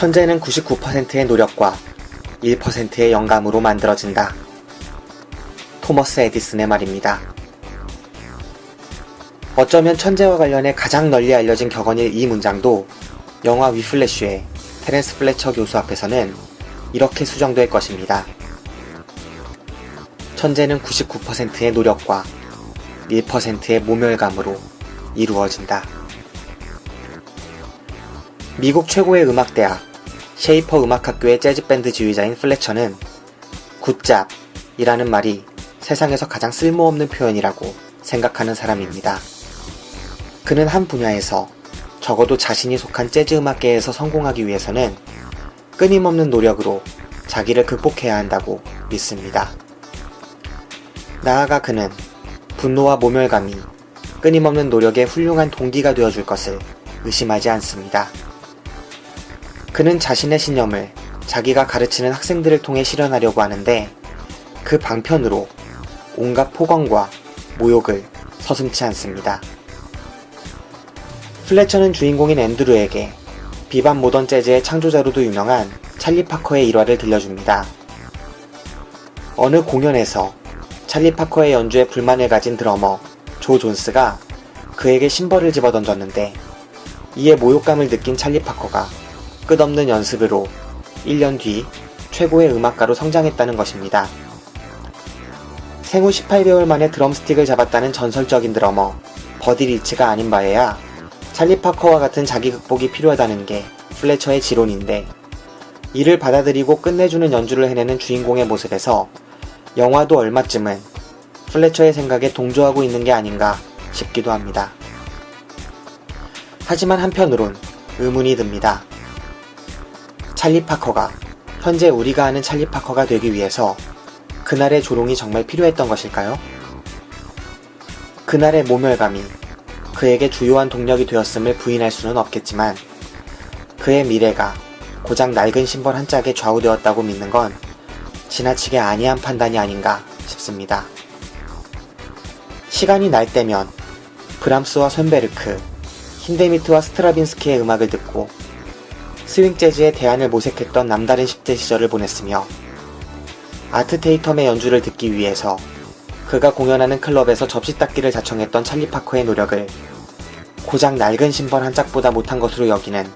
천재는 99%의 노력과 1%의 영감으로 만들어진다. 토머스 에디슨의 말입니다. 어쩌면 천재와 관련해 가장 널리 알려진 격언일 이 문장도 영화 위플래쉬의 테렌스 플래처 교수 앞에서는 이렇게 수정될 것입니다. 천재는 99%의 노력과 1%의 모멸감으로 이루어진다. 미국 최고의 음악대학 셰이퍼 음악학교의 재즈밴드 지휘자인 플래처는 굿잡이라는 말이 세상에서 가장 쓸모없는 표현이라고 생각하는 사람입니다. 그는 한 분야에서 적어도 자신이 속한 재즈 음악계에서 성공하기 위해서는 끊임없는 노력으로 자기를 극복해야 한다고 믿습니다. 나아가 그는 분노와 모멸감이 끊임없는 노력의 훌륭한 동기가 되어줄 것을 의심하지 않습니다. 그는 자신의 신념을 자기가 가르치는 학생들을 통해 실현하려고 하는데 그 방편으로 온갖 폭언과 모욕을 서슴지 않습니다. 플래처는 주인공인 앤드루에게 비반 모던 재즈의 창조자로도 유명한 찰리 파커의 일화를 들려줍니다. 어느 공연에서 찰리 파커의 연주에 불만을 가진 드러머 조 존스가 그에게 심벌을 집어던졌는데 이에 모욕감을 느낀 찰리 파커가 끝없는 연습으로 1년 뒤 최고의 음악가로 성장했다는 것입니다. 생후 18개월 만에 드럼스틱을 잡았다는 전설적인 드러머 버디 리치가 아닌 바에야 찰리 파커와 같은 자기 극복이 필요하다는 게 플래처의 지론인데 이를 받아들이고 끝내주는 연주를 해내는 주인공의 모습에서 영화도 얼마쯤은 플래처의 생각에 동조하고 있는 게 아닌가 싶기도 합니다. 하지만 한편으론 의문이 듭니다. 찰리 파커가 현재 우리가 아는 찰리 파커가 되기 위해서 그날의 조롱이 정말 필요했던 것일까요? 그날의 모멸감이 그에게 주요한 동력이 되었음을 부인할 수는 없겠지만 그의 미래가 고작 낡은 심벌 한 짝에 좌우되었다고 믿는 건 지나치게 안이한 판단이 아닌가 싶습니다. 시간이 날 때면 브람스와 쇤베르크, 힌데미트와 스트라빈스키의 음악을 듣고 스윙 재즈의 대안을 모색했던 남다른 10대 시절을 보냈으며 아트 테이텀의 연주를 듣기 위해서 그가 공연하는 클럽에서 접시 닦기를 자청했던 찰리 파커의 노력을 고작 낡은 심벌 한 짝보다 못한 것으로 여기는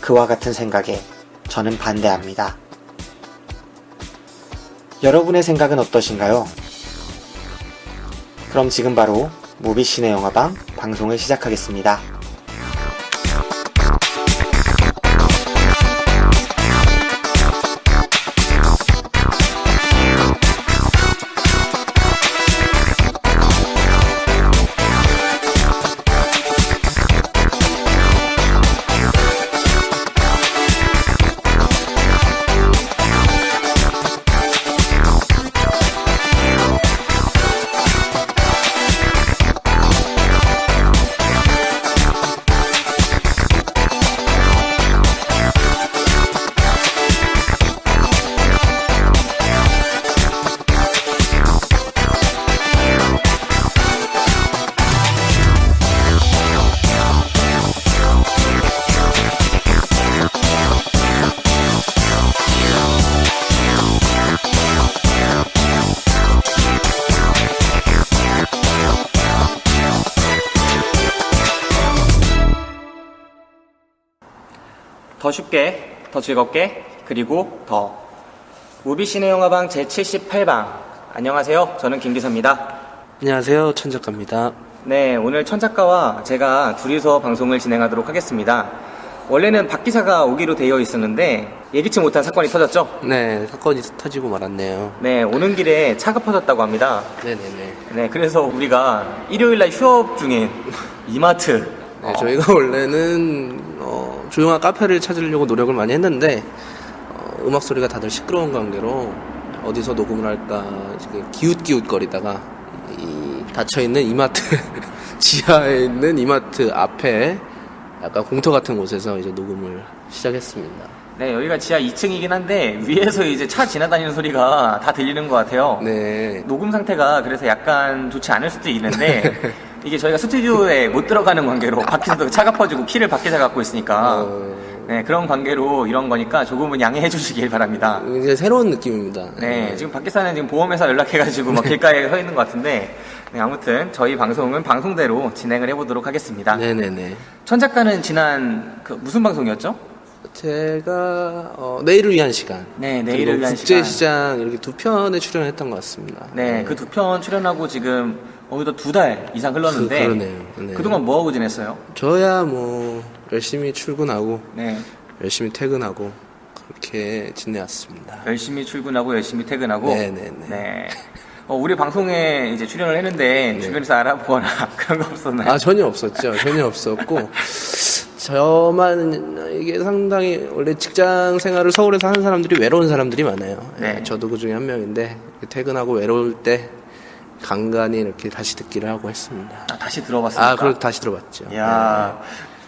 그와 같은 생각에 저는 반대합니다. 여러분의 생각은 어떠신가요? 그럼 지금 바로 무비신의 영화방 방송을 시작하겠습니다. 더 쉽게, 더 즐겁게, 그리고 더 무비신의 영화방 제78방. 안녕하세요. 저는 김기서입니다. 안녕하세요. 천작가입니다. 네, 오늘 천작가와 제가 둘이서 방송을 진행하도록 하겠습니다. 원래는 박 기사가 오기로 되어 있었는데 예기치 못한 사건이 터졌죠? 네, 사건이 터지고 말았네요. 네, 오는 길에 차가 퍼졌다고 합니다. 네네네. 네, 그래서 우리가 일요일날 휴업 중인 이마트. 네, 저희가 원래는 조용한 카페를 찾으려고 노력을 많이 했는데 음악 소리가 다들 시끄러운 관계로 어디서 녹음을 할까 기웃기웃거리다가 이 닫혀있는 이마트 지하에 있는 이마트 앞에 약간 공터 같은 곳에서 이제 녹음을 시작했습니다. 네, 여기가 지하 2층이긴 한데 위에서 이제 차 지나다니는 소리가 다 들리는 것 같아요. 네. 녹음 상태가 그래서 약간 좋지 않을 수도 있는데 이게 저희가 스튜디오에 못 들어가는 관계로 밖에서도 차가 퍼지고 키를 밖에서 갖고 있으니까 네, 그런 관계로 이런 거니까 조금은 양해해 주시길 바랍니다. 이제 새로운 느낌입니다. 네, 지금 박 기사는 지금 보험회사 연락해가지고 막 길가에 서 있는 것 같은데, 네, 아무튼 저희 방송은 방송대로 진행을 해보도록 하겠습니다. 네네네. 천 작가는 지난 무슨 방송이었죠? 제가 내일을 위한 시간. 네, 내일을 위한 국제시장 이렇게 두 편에 출연했던 것 같습니다. 네, 그 두 편 출연하고 지금 어느덧 2달 이상 흘렀는데, 그러네요. 네. 그동안 뭐 하고 지냈어요? 저야 뭐 열심히 출근하고 네, 열심히 퇴근하고 그렇게 지내왔습니다. 열심히 출근하고 열심히 퇴근하고. 네네네. 네. 우리 방송에 이제 출연을 했는데 주변에서 알아보거나 그런 거 없었나요? 아, 전혀 없었죠. 전혀 없었고 저만 이게 상당히 원래 직장 생활을 서울에서 하는 사람들이 외로운 사람들이 많아요. 네. 저도 그 중에 한 명인데 퇴근하고 외로울 때 간간히 이렇게 다시 듣기를 하고 했습니다. 아, 다시 들어봤습니까? 아, 그리고 다시 들어봤죠. 이야,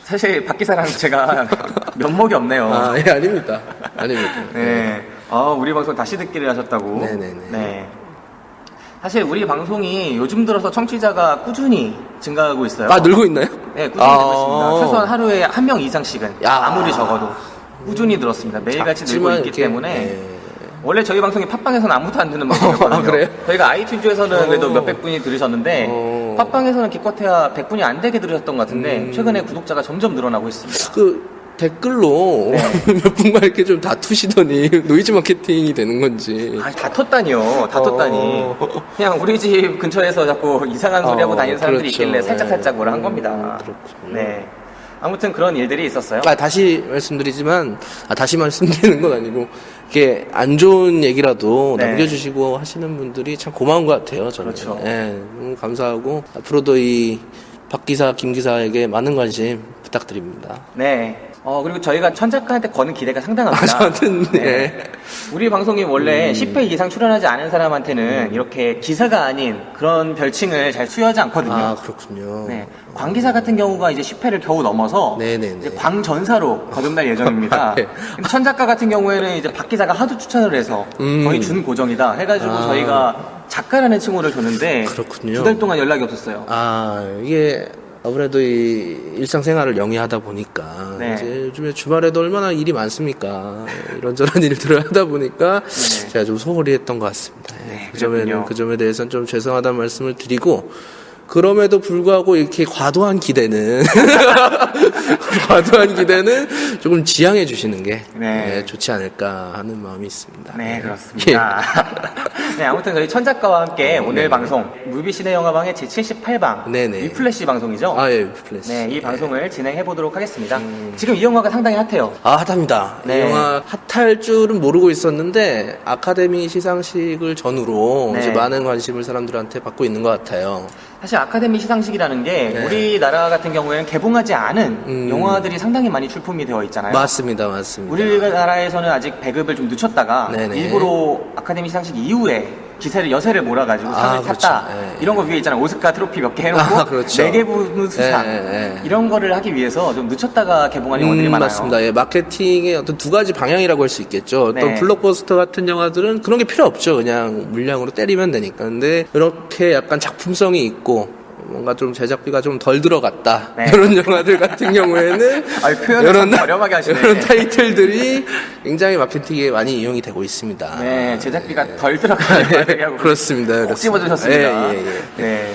사실 박 기사랑 제가 면목이 없네요. 아, 예, 아닙니다. 아닙니다. 네. 우리 방송 다시 듣기를 하셨다고. 네네네. 네. 사실 우리 방송이 요즘 들어서 청취자가 꾸준히 증가하고 있어요. 아, 늘고 있나요? 네, 꾸준히 들고 있습니다. 최소한 하루에 한 명 이상씩은 야. 아무리 적어도 꾸준히 들었습니다. 매일같이 늘고 있기 이렇게, 때문에 네. 원래 저희 방송이 팟빵에서는 아무도 안 듣는 방송이었거든요. 아, 그래요? 저희가 아이튠즈에서는 그래도 몇백 분이 들으셨는데 팟빵에서는 기껏해야 100분이 안 되게 들으셨던 것 같은데 최근에 구독자가 점점 늘어나고 있습니다. 그 댓글로 몇 분과 이렇게 좀 다투시더니 노이즈 마케팅이 되는 건지. 아, 다퉜다니요. 다퉜다니. 그냥 우리 집 근처에서 자꾸 이상한 소리 하고 다니는 사람들이 그렇죠. 있길래 살짝살짝 뭐라 한 겁니다. 그렇군요. 네. 아무튼 그런 일들이 있었어요. 다시 말씀드리지만, 다시 말씀드리는 건 아니고, 이게 안 좋은 얘기라도 네. 남겨주시고 하시는 분들이 참 고마운 것 같아요, 저는. 그렇죠. 예, 너무 감사하고, 앞으로도 이 박 기사, 김 기사에게 많은 관심 부탁드립니다. 네. 그리고 저희가 천 작가한테 거는 기대가 상당합니다. 저는, 네. 우리 방송이 원래 10회 이상 출연하지 않은 사람한테는 이렇게 기사가 아닌 그런 별칭을 잘 수여하지 않거든요. 아, 그렇군요. 네. 광기사 같은 경우가 이제 10회를 겨우 넘어서 네네네. 이제 광전사로 거듭날 예정입니다. 네. 근데 천 작가 같은 경우에는 이제 박 기사가 하도 추천을 해서 거의 준 고정이다 해가지고 저희가 작가라는 칭호를 줬는데 그렇군요. 2달 동안 연락이 없었어요. 이게 아무래도 이 일상생활을 영위하다 보니까 네. 이제 요즘에 주말에도 얼마나 일이 많습니까? 이런저런 일들을 하다 보니까 네. 제가 좀 소홀히 했던 것 같습니다. 네, 그 점에 대해서는 좀 죄송하다는 말씀을 드리고 그럼에도 불구하고 이렇게 과도한 기대는 조금 지양해 주시는 게 네. 좋지 않을까 하는 마음이 있습니다. 네, 그렇습니다. 네, 아무튼 저희 천 작가와 함께 오늘 방송 무비시네 영화방의 제78방 네네. 위플래시 방송이죠? 예, 플래시. 네, 이 방송을 진행해 보도록 하겠습니다. 지금 이 영화가 상당히 핫해요. 핫합니다. 네. 이 영화 핫할 줄은 모르고 있었는데 아카데미 시상식을 전후로 네. 이제 많은 관심을 사람들한테 받고 있는 것 같아요. 사실 아카데미 시상식이라는 게 네. 우리나라 같은 경우에는 개봉하지 않은 영화들이 상당히 많이 출품이 되어 있잖아요. 맞습니다. 우리나라에서는 아직 배급을 좀 늦췄다가 네네. 일부러 아카데미 시상식 이후에 기세를 여세를 몰아가지고 상을 그렇죠. 탔다. 네. 이런 거 위에 있잖아요. 오스카 트로피 몇 개 해놓고 그렇죠. 4개 부문 수상 네. 이런 거를 하기 위해서 좀 늦췄다가 개봉한 영화들이 많아요. 맞습니다. 예, 마케팅의 어떤 두 가지 방향이라고 할 수 있겠죠. 어떤 네. 블록버스터 같은 영화들은 그런 게 필요 없죠. 그냥 물량으로 때리면 되니까. 근데 이렇게 약간 작품성이 있고 뭔가 좀 제작비가 좀 덜 들어갔다. 네. 이런 영화들 같은 경우에는 표현을 참 저렴하게 하시네. 이런 타이틀들이 굉장히 마케팅에 많이 이용이 되고 있습니다. 네, 제작비가 덜 들어가는 영화들이라고 그렇습니다. 꼭 집어주셨습니다. 예. 네.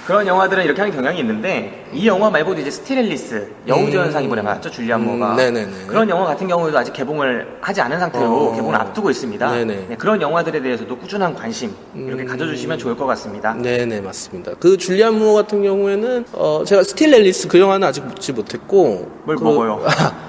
그런 영화들은 이렇게 하는 경향이 있는데 이 영화 말고도 이제 스틸 앨리스 여우조연상 이번에 받았죠, 줄리안 모어가. 네네네. 그런 영화 같은 경우에도 아직 개봉을 하지 않은 상태로 개봉을 앞두고 있습니다. 네네. 네, 그런 영화들에 대해서도 꾸준한 관심 이렇게 가져주시면 좋을 것 같습니다. 네네, 맞습니다. 그 줄리안 무어 같은 경우에는 제가 스틸 앨리스 그 영화는 아직 보지 못했고 뭘 먹어요?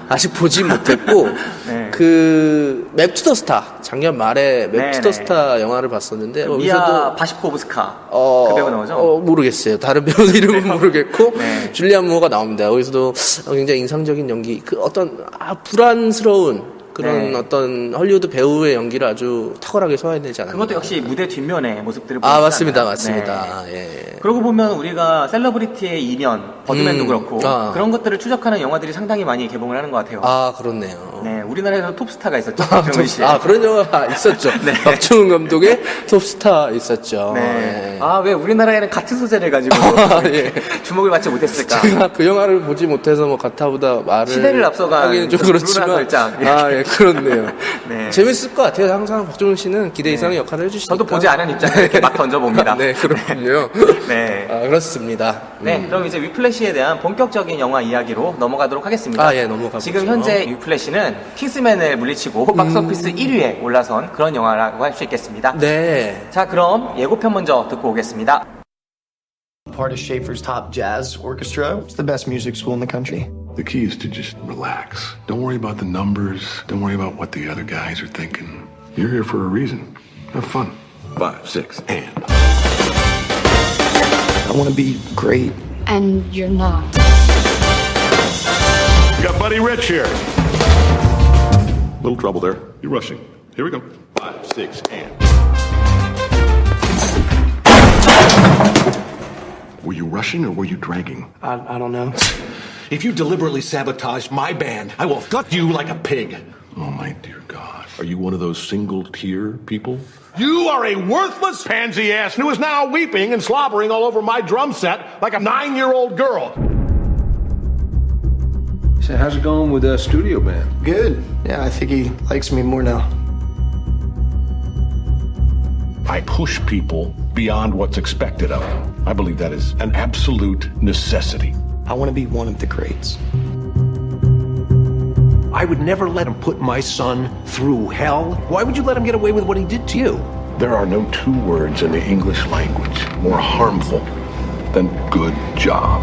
아직 보지 못했고 네. 그 맵 투 더 스타 작년 말에 맵 투 더 네네. 스타 영화를 봤었는데 미아 바시코브스카 그 배우 나오죠? 모르겠어요. 다른 배우 이름은 모르겠고 네. 줄리안 무어가 나옵니다. 거기서도 굉장히 인상적인 연기, 그 어떤 불안스러운 그런 네. 어떤 헐리우드 배우의 연기를 아주 탁월하게 소화해내지 않았나. 그것도 역시 무대 뒷면의 모습들을 보여주잖아요. 맞습니다, 네. 맞습니다. 예. 그러고 보면 우리가 셀러브리티의 이면, 버드맨도 그렇고 아. 그런 것들을 추적하는 영화들이 상당히 많이 개봉을 하는 것 같아요. 그렇네요. 네, 우리나라에서 톱스타가 있었죠. 박정훈 씨. 그런 영화가 있었죠. 네. 박정훈 감독의 톱스타 있었죠. 네. 예. 왜 우리나라에는 같은 소재를 가지고 예. 주목을 받지 못했을까? 제가 그 영화를 보지 못해서 뭐 가타보다 말을 시대를 앞서간 하기는 좀 불운한 그렇지만 걸작. 예, 그렇네요. 네. 재밌을 것 같아요. 항상 박정훈 씨는 기대 이상의 역할을 해주시니까. 저도 보지 않은 입장에 이렇게 막 던져봅니다. 네, 그렇군요. 네. 그렇습니다. 네, 그럼 이제 위플래시에 대한 본격적인 영화 이야기로 넘어가도록 하겠습니다. 예, 넘어가보죠. 지금 현재 위플래시는 킹스맨을 물리치고 박스오피스 1위에 올라선 그런 영화라고 할 수 있겠습니다. 네. 자, 그럼 예고편 먼저 듣고 오겠습니다. Part of Schaefer's Top Jazz Orchestra. It's the best music school in the country. The key is to just relax. Don't worry about the numbers. Don't worry about what the other guys are thinking. You're here for a reason. Have fun. 5, 6, and. I want to be great. And you're not. We got Buddy Rich here. Little trouble there. You're rushing. Here we go. 5, 6, and. Were you rushing or were you dragging? I don't know. If you deliberately sabotage my band, I will gut you like a pig. Oh, my dear God. Are you one of those single-tier people? You are a worthless pansy ass who is now weeping and slobbering all over my drum set like a 9-year-old girl. So how's it going with the studio band? Good. Yeah, I think he likes me more now. I push people beyond what's expected of them. I believe that is an absolute necessity. I want to be one of the greats. I would never let him put my son through hell. Why would you let him get away with what he did to you? There are no two words in the English language more harmful than good job.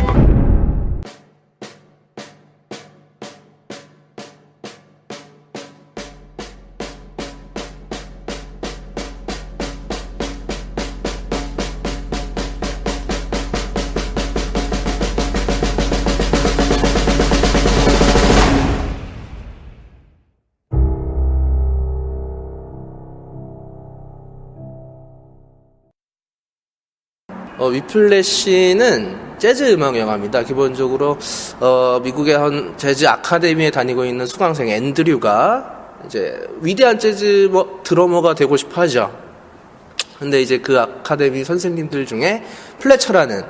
위플래시는 재즈 음악 영화입니다. 기본적으로 미국의 한 재즈 아카데미에 다니고 있는 수강생 앤드류가 이제 위대한 재즈 드러머가 되고 싶어 하죠. 근데 이제 그 아카데미 선생님들 중에 플래처라는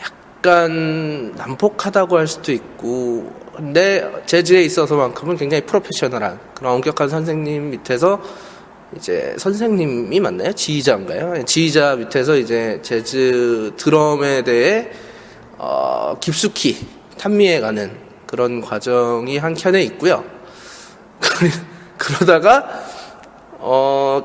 약간 난폭하다고 할 수도 있고, 근데 재즈에 있어서만큼은 굉장히 프로페셔널한 그런 엄격한 선생님 밑에서 이제 선생님이 맞나요? 지휘자인가요? 지휘자 밑에서 이제 재즈 드럼에 대해 깊숙이 탐미해가는 그런 과정이 한 켠에 있고요. 그러다가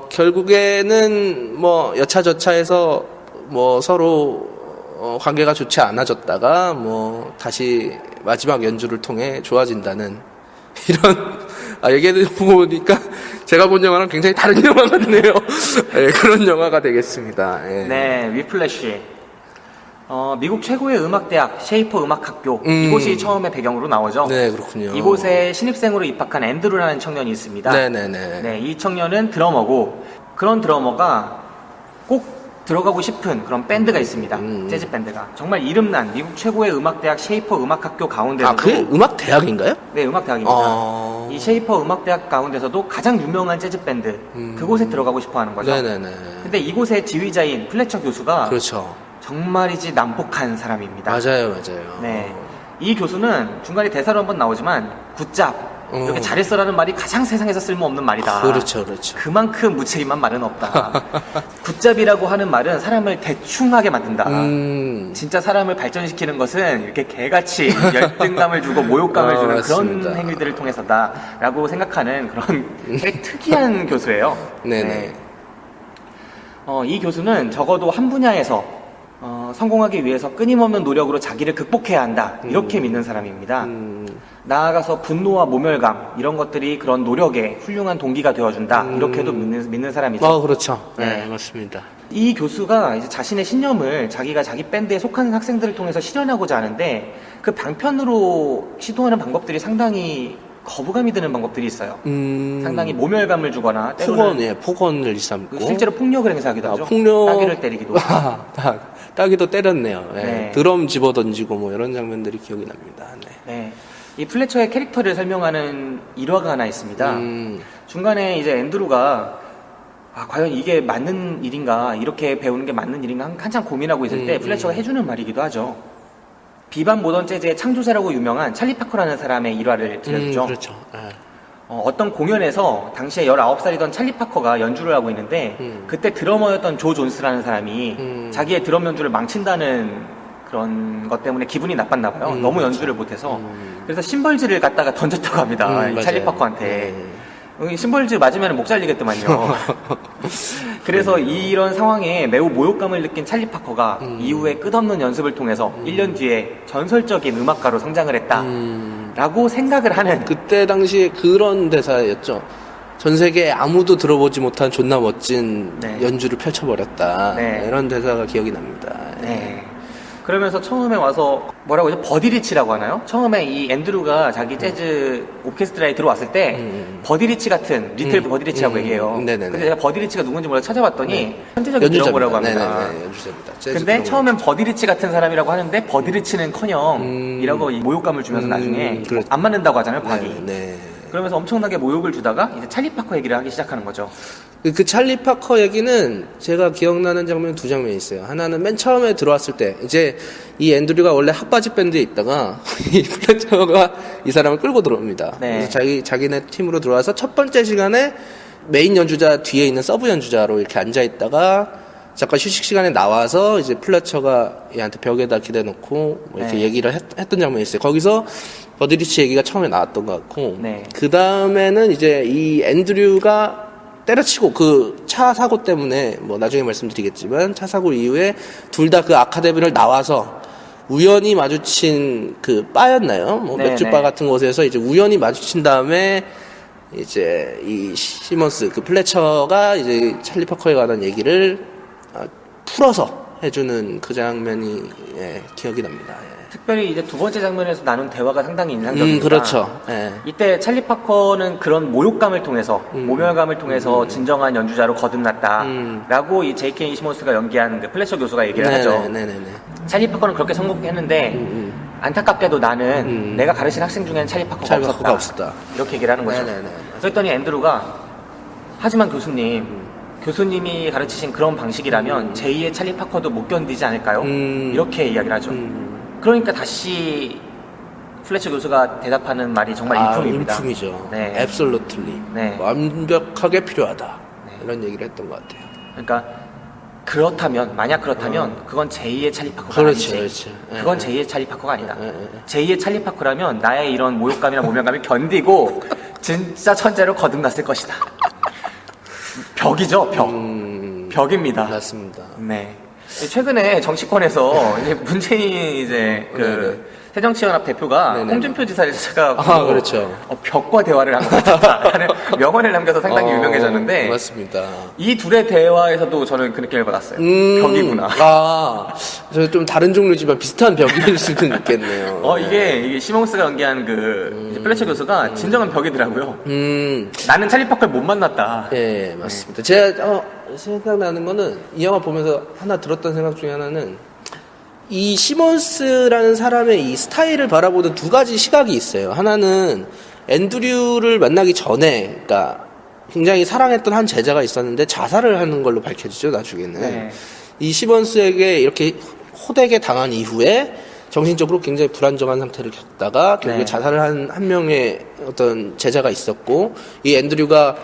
결국에는 뭐 여차저차해서 뭐 서로 관계가 좋지 않아졌다가 뭐 다시 마지막 연주를 통해 좋아진다는 이런 얘기를 보니까 제가 본 영화랑 굉장히 다른 영화 같네요. 네, 그런 영화가 되겠습니다. 예. 네, 위플래시. 미국 최고의 음악대학 셰이퍼 음악학교, 이곳이 처음에 배경으로 나오죠. 네, 그렇군요. 이곳에 신입생으로 입학한 앤드루라는 청년이 있습니다. 네네네. 네, 이 청년은 드러머고, 그런 드러머가 꼭 들어가고 싶은 그런 밴드가 있습니다. 재즈 밴드가. 정말 이름난 미국 최고의 음악대학 셰이퍼 음악학교 가운데서도. 그게 음악 대학인가요? 네, 음악대학입니다. 이 셰이퍼 음악대학 가운데서도 가장 유명한 재즈 밴드, 그곳에 들어가고 싶어 하는 거죠. 네네네. 근데 이곳의 지휘자인 플래처 교수가 그렇죠. 정말이지 난폭한 사람입니다. 맞아요. 네. 이 교수는 중간에 대사로 한번 나오지만 굿잡, 이렇게 잘했어라는 말이 가장 세상에서 쓸모없는 말이다. 그렇죠. 그만큼 무책임한 말은 없다. 굿잡이라고 하는 말은 사람을 대충하게 만든다. 진짜 사람을 발전시키는 것은 이렇게 개같이 열등감을 주고 모욕감을 주는 맞습니다. 그런 행위들을 통해서다라고 생각하는 그런 되게 특이한 교수예요. 네네. 이 교수는 적어도 한 분야에서 성공하기 위해서 끊임없는 노력으로 자기를 극복해야 한다. 이렇게 믿는 사람입니다. 나아가서 분노와 모멸감 이런 것들이 그런 노력에 훌륭한 동기가 되어준다. 이렇게도 믿는 사람이죠. 그렇죠. 네, 맞습니다. 이 교수가 이제 자신의 신념을 자기가 자기 밴드에 속하는 학생들을 통해서 실현하고자 하는데 그 방편으로 시도하는 방법들이 상당히 거부감이 드는 방법들이 있어요. 상당히 모멸감을 주거나 때로는 폭언을 일삼고 실제로 폭력을 행사하기도 하죠. 폭력... 따귀를 때리기도 하고. 따귀도 때렸네요. 네. 네. 드럼 집어던지고 뭐 이런 장면들이 기억이 납니다. 네. 네. 이 플래처의 캐릭터를 설명하는 일화가 하나 있습니다. 중간에 이제 앤드루가 과연 이게 맞는 일인가, 이렇게 배우는 게 맞는 일인가 한참 고민하고 있을 때 플래처가 해주는 말이기도 하죠. 비반 모던 재즈의 창조자라고 유명한 찰리 파커라는 사람의 일화를 들려주죠. 그렇죠. 어떤 공연에서 당시에 19살이던 찰리 파커가 연주를 하고 있는데 그때 드러머였던 조 존스라는 사람이 자기의 드럼 연주를 망친다는 그런 것 때문에 기분이 나빴나 봐요. 너무 연주를 못해서. 그래서 심벌즈를 갖다가 던졌다고 합니다. 이 찰리 파커한테. 심벌즈 맞으면 목 잘리겠더만요. 그래서 이런 상황에 매우 모욕감을 느낀 찰리 파커가 이후에 끝없는 연습을 통해서 1년 뒤에 전설적인 음악가로 성장을 했다 라고 생각을 하는, 그때 당시에 그런 대사였죠. 전 세계에 아무도 들어보지 못한 존나 멋진 네. 연주를 펼쳐버렸다. 네. 이런 대사가 기억이 납니다. 네. 그러면서 처음에 와서 뭐라고 하죠? 버디리치라고 하나요? 처음에 이 앤드루가 자기 재즈 오케스트라에 들어왔을 때 버디리치 같은 리틀 버디리치라고 얘기해요. 네네네. 근데 제가 버디리치가 누군지 몰라 찾아봤더니 현지적인 드러머라고 합니다. 네네네. 연주자입니다. 근데 처음엔 버디리치 같은 사람이라고 하는데 버디리치는커녕 이라고 이 모욕감을 주면서 나중에 그렇죠. 안 맞는다고 하잖아요, 박이. 네. 그러면서 엄청나게 모욕을 주다가 이제 찰리 파커 얘기를 하기 시작하는 거죠. 그 찰리 파커 얘기는 제가 기억나는 장면 두 장면이 있어요. 하나는 맨 처음에 들어왔을 때, 이제 이 앤드류가 원래 핫바지 밴드에 있다가 이 플래처가 이 사람을 끌고 들어옵니다. 네. 그래서 자기네 팀으로 들어와서 첫 번째 시간에 메인 연주자 뒤에 있는 서브 연주자로 이렇게 앉아 있다가 잠깐 휴식 시간에 나와서 이제 플래처가 얘한테 벽에다 기대놓고 뭐 이렇게 네. 얘기를 했던 장면이 있어요. 거기서 버드리치 얘기가 처음에 나왔던 것 같고, 네. 그 다음에는 이제 이 앤드류가 때려치고 그 차 사고 때문에 뭐 나중에 말씀드리겠지만 차 사고 이후에 둘 다 그 아카데미를 나와서 우연히 마주친 그 바였나요? 뭐 네, 맥주바 네. 같은 곳에서 이제 우연히 마주친 다음에 이제 이 시몬스 그 플래처가 이제 찰리 파커에 관한 얘기를 풀어서 해주는 그 장면이 기억이 납니다. 특별히 이제 두 번째 장면에서 나눈 대화가 상당히 인상적입니다. 그렇죠. 이때 찰리 파커는 그런 모욕감을 통해서, 모멸감을 통해서 진정한 연주자로 거듭났다라고 이 J.K. 시몬스가 연기한 그 플래처 교수가 얘기를 하죠. 네네네. 찰리 파커는 그렇게 성공했는데 안타깝게도 나는 내가 가르친 학생 중에는 찰리 파커가 없었다. 이렇게 얘기를 하는 거죠. 네네네. 그랬더니 앤드루가 하지만 교수님이 가르치신 그런 방식이라면 제2의 찰리 파커도 못 견디지 않을까요? 이렇게 이야기를 하죠. 그러니까 다시 플래처 교수가 대답하는 말이 정말 인품입니다. 인품이죠. 네. Absolutely. 네. 완벽하게 필요하다. 네. 이런 얘기를 했던 것 같아요. 그러니까 만약 그렇다면 그건 제2의 찰리 파커가 그렇죠, 아니지. 그렇죠. 그건 예, 제2의 찰리 파커가 아니다. 예. 제2의 찰리 파커라면 나의 이런 모욕감이나 모멸감을 견디고 진짜 천재로 거듭났을 것이다. 벽이죠, 벽. 벽입니다. 맞습니다. 네. 최근에 정치권에서 이제 문재인 이제 네네. 새정치연합 대표가 네네. 홍준표 지사를 찾아가고 그렇죠. 벽과 대화를 한 것 같다라는 명언을 남겨서 상당히 유명해졌는데 맞습니다. 이 둘의 대화에서도 저는 그 느낌을 받았어요. 벽이구나. 저 좀 다른 종류지만 비슷한 벽일 수도 있겠네요. 이게 시몬스가 연기한 그 이제 플래처 교수가 진정한 벽이더라고요. 나는 찰리 파커를 못 만났다. 예, 맞습니다. 제가 생각나는 거는 이 영화 보면서 하나 들었던 생각 중에 하나는 이 시몬스라는 사람의 이 스타일을 바라보는 두 가지 시각이 있어요. 하나는 앤드류를 만나기 전에, 그러니까 굉장히 사랑했던 한 제자가 있었는데 자살을 하는 걸로 밝혀지죠, 나중에는. 네. 이 시몬스에게 이렇게 호되게 당한 이후에 정신적으로 굉장히 불안정한 상태를 겪다가 결국에 네. 자살을 한 명의 어떤 제자가 있었고, 이 앤드류가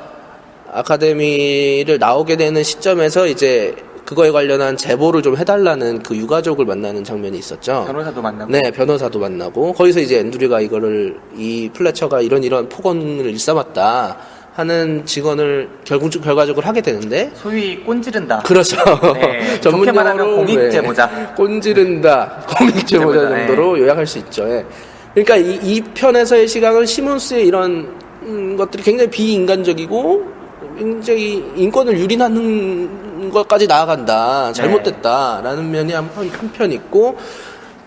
아카데미를 나오게 되는 시점에서 이제 그거에 관련한 제보를 좀 해달라는 그 유가족을 만나는 장면이 있었죠. 변호사도 만나고. 네, 변호사도 만나고 거기서 이제 앤드류가 이 플래처가 이런 폭언을 일삼았다 하는 직언을 결과적으로 하게 되는데, 소위 꼰지른다. 그렇죠. 네, 좋게 말하면 공익제보자. 꼰지른다, 공익제보자 정도로 요약할 수 있죠. 예. 그러니까 이 편에서의 시각은 시몬스의 이런 것들이 굉장히 비인간적이고 굉장히 인권을 유린하는 것까지 나아간다, 잘못됐다라는 면이 한편 있고,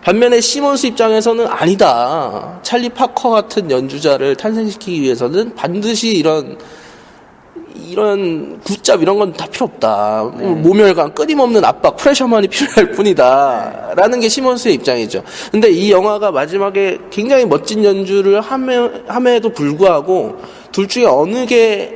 반면에 시몬스 입장에서는 아니다, 찰리 파커 같은 연주자를 탄생시키기 위해서는 반드시 이런 굿잡 이런 건 다 필요 없다. 모멸감, 끊임없는 압박, 프레셔만이 필요할 뿐이다. 라는 게 시몬스의 입장이죠. 근데 이 영화가 마지막에 굉장히 멋진 연주를 함에도 불구하고 둘 중에 어느 게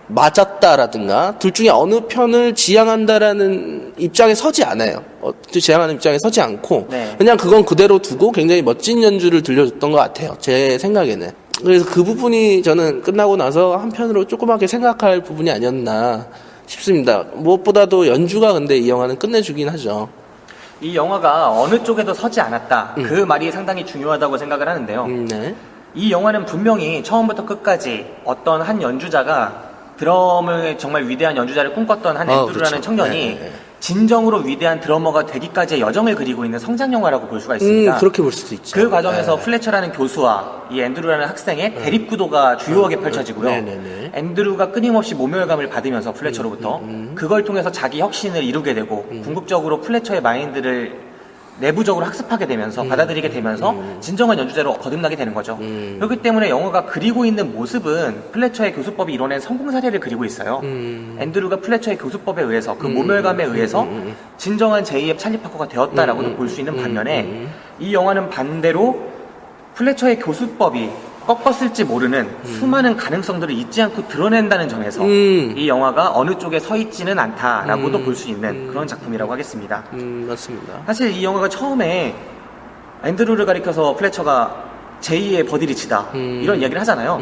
맞았다라든가 둘 중에 어느 편을 지향한다라는 입장에 서지 않아요. 지향하는 입장에 서지 않고 네. 그냥 그건 그대로 두고 굉장히 멋진 연주를 들려줬던 것 같아요. 제 생각에는. 그래서 그 부분이 저는 끝나고 나서 한편으로 조그맣게 생각할 부분이 아니었나 싶습니다. 무엇보다도 연주가 근데 이 영화는 끝내주긴 하죠. 이 영화가 어느 쪽에도 서지 않았다. 그 말이 상당히 중요하다고 생각을 하는데요. 네. 이 영화는 분명히 처음부터 끝까지 어떤 한 연주자가 드럼을 정말 위대한 연주자를 꿈꿨던 한 앤드루라는 그렇죠. 청년이 네. 진정으로 위대한 드러머가 되기까지의 여정을 그리고 있는 성장 영화라고 볼 수가 있습니다. 그렇게 볼 수도 있죠. 그 과정에서 네. 플래처라는 교수와 이 앤드루라는 학생의 대립구도가 주요하게 펼쳐지고요. 네네네. 앤드루가 끊임없이 모멸감을 받으면서 플래처로부터 그걸 통해서 자기 혁신을 이루게 되고 궁극적으로 플래처의 마인드를 내부적으로 학습하게 되면서 받아들이게 되면서 진정한 연주자로 거듭나게 되는 거죠. 그렇기 때문에 영화가 그리고 있는 모습은 플래처의 교수법이 이뤄낸 성공 사례를 그리고 있어요. 앤드루가 플래처의 교수법에 의해서 그 모멸감에 의해서 진정한 제2의 찰리 파커가 되었다라고도 볼 수 있는 반면에 이 영화는 반대로 플래처의 교수법이 꺾었을지 모르는 수많은 가능성들을 잊지 않고 드러낸다는 점에서 이 영화가 어느 쪽에 서 있지는 않다라고도 볼 수 있는 그런 작품이라고 하겠습니다. 맞습니다. 사실 이 영화가 처음에 앤드루를 가리켜서 플래처가 제2의 버디리치다 이런 이야기를 하잖아요.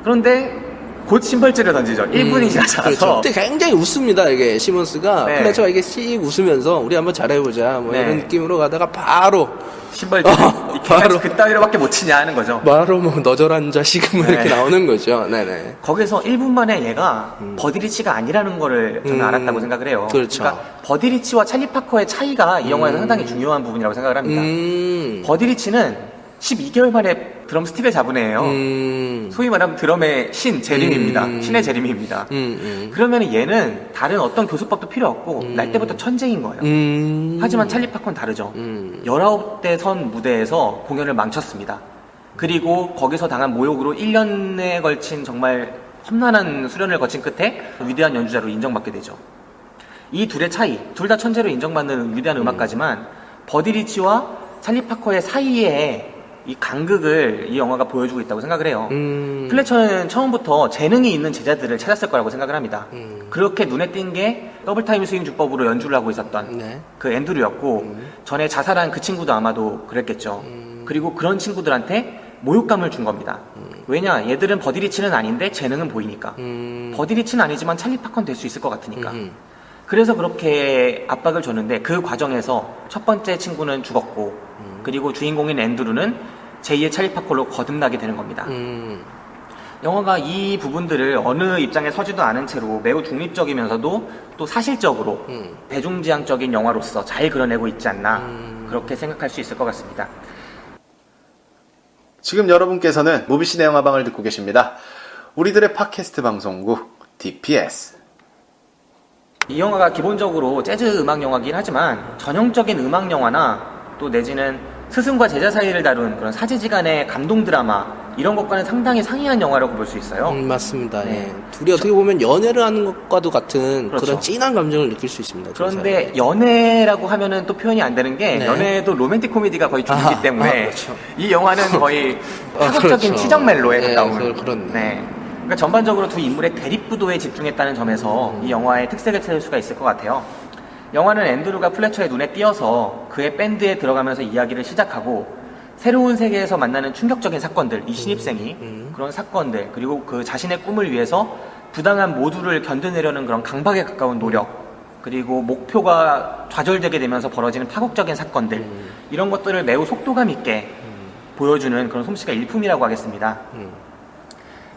그런데 곧 신발질을 던지죠. 1분이 지나지 않아서. 그렇죠. 그때 굉장히 웃습니다. 이게 시몬스가 네. 플래처가 이게 씩 웃으면서 우리 한번 잘해보자 뭐 네. 이런 느낌으로 가다가 바로 신발질 바로. 그따위로밖에 못 치냐 하는 거죠. 바로 뭐 너절한 자식은 뭐 이렇게 네. 나오는 거죠. 네네. 거기서 1분 만에 얘가 버디리치가 아니라는 거를 저는 알았다고 생각을 해요. 그렇죠. 그러니까 버디리치와 찰리 파커의 차이가 이 영화에서 상당히 중요한 부분이라고 생각을 합니다. 버디리치는 12개월 만에 드럼 스틱을 잡은 애예요. 소위 말하면 드럼의 신, 재림입니다. 신의 재림입니다. 그러면 얘는 다른 어떤 교수법도 필요 없고 날 때부터 천재인 거예요. 하지만 찰리 파커는 다르죠. 19대 선 무대에서 공연을 망쳤습니다. 그리고 거기서 당한 모욕으로 1년에 걸친 정말 험난한 수련을 거친 끝에 위대한 연주자로 인정받게 되죠. 이 둘의 차이, 둘 다 천재로 인정받는 위대한 음악가지만 버디리치와 찰리 파커의 사이에 이 간극을 이 영화가 보여주고 있다고 생각을 해요. 플래처는 처음부터 재능이 있는 제자들을 찾았을 거라고 생각을 합니다. 그렇게 눈에 띈 게 더블타임 스윙 주법으로 연주를 하고 있었던 네. 그 앤드루였고 전에 자살한 그 친구도 아마도 그랬겠죠. 그리고 그런 친구들한테 모욕감을 준 겁니다. 왜냐? 얘들은 버디리치는 아닌데 재능은 보이니까. 버디리치는 아니지만 찰리 파커는 될 수 있을 것 같으니까. 그래서 그렇게 압박을 줬는데 그 과정에서 첫 번째 친구는 죽었고 그리고 주인공인 앤드루는 제2의 찰리 파커로 거듭나게 되는 겁니다. 영화가 이 부분들을 어느 입장에 서지도 않은 채로 매우 중립적이면서도 또 사실적으로 대중지향적인 영화로서 잘 그려내고 있지 않나 그렇게 생각할 수 있을 것 같습니다. 지금 여러분께서는 무비시네 영화방을 듣고 계십니다. 우리들의 팟캐스트 방송국 DPS. 이 영화가 기본적으로 재즈 음악 영화긴 하지만 전형적인 음악 영화나 또 내지는 스승과 제자 사이를 다룬 그런 사제지간의 감동 드라마 이런 것과는 상당히 상이한 영화라고 볼 수 있어요. 맞습니다. 네. 예. 둘이 어떻게 보면 연애를 하는 것과도 같은 그렇죠. 그런 진한 감정을 느낄 수 있습니다. 그런데 연애라고 하면은 또 표현이 안 되는 게 네. 연애도 로맨틱 코미디가 거의 주이기 때문에 그렇죠. 이 영화는 거의 파격적인 그렇죠. 치정 멜로에 네, 가까운 그렇네. 네. 그러니까 전반적으로 두 인물의 대립구도에 집중했다는 점에서 이 영화의 특색을 찾을 수가 있을 것 같아요. 영화는 앤드루가 플래처의 눈에 띄어서 그의 밴드에 들어가면서 이야기를 시작하고 새로운 세계에서 만나는 충격적인 사건들, 이 신입생이 그런 사건들 그리고 그 자신의 꿈을 위해서 부당한 모두를 견뎌내려는 그런 강박에 가까운 노력 그리고 목표가 좌절되게 되면서 벌어지는 파국적인 사건들 이런 것들을 매우 속도감 있게 보여주는 그런 솜씨가 일품이라고 하겠습니다.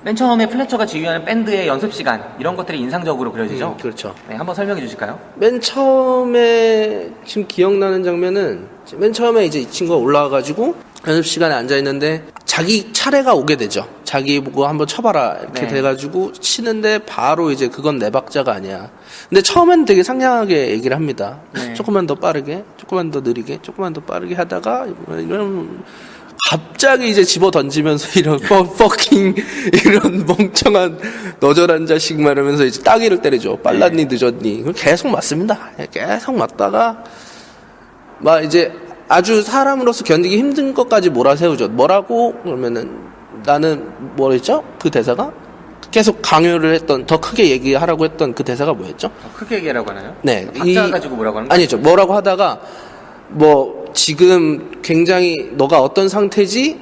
맨 처음에 플래처가 지휘하는 밴드의 연습 시간 이런 것들이 인상적으로 그려지죠. 그렇죠. 네, 한번 설명해 주실까요? 맨 처음에 지금 기억나는 장면은 맨 처음에 이제 이 친구가 올라와가지고 연습 시간에 앉아 있는데 자기 차례가 오게 되죠. 자기 보고 한번 쳐봐라 이렇게 네. 돼가지고 치는데 바로 이제 그건 내 박자가 아니야. 근데 처음에는 되게 상냥하게 얘기를 합니다. 네. 조금만 더 빠르게, 조금만 더 느리게, 조금만 더 빠르게 하다가 이런 갑자기 이제 집어 던지면서 이런 퍼킹 이런 멍청한 너절한 자식 말하면서 이제 따귀를 때리죠. 빨랐니 늦었니. 그걸 계속 맞습니다. 계속 맞다가 막 이제 아주 사람으로서 견디기 힘든 것까지 몰아세우죠. 뭐라고 그러면은 나는 뭐랬죠? 그 대사가 계속 강요를 했던 더 크게 얘기하라고 했던 그 대사가 뭐였죠? 더 크게 얘기하라고 하나요? 네, 박자 가지고 뭐라고 하는 거예요? 아니죠. 뭐라고 하다가 뭐 지금 굉장히 너가 어떤 상태지?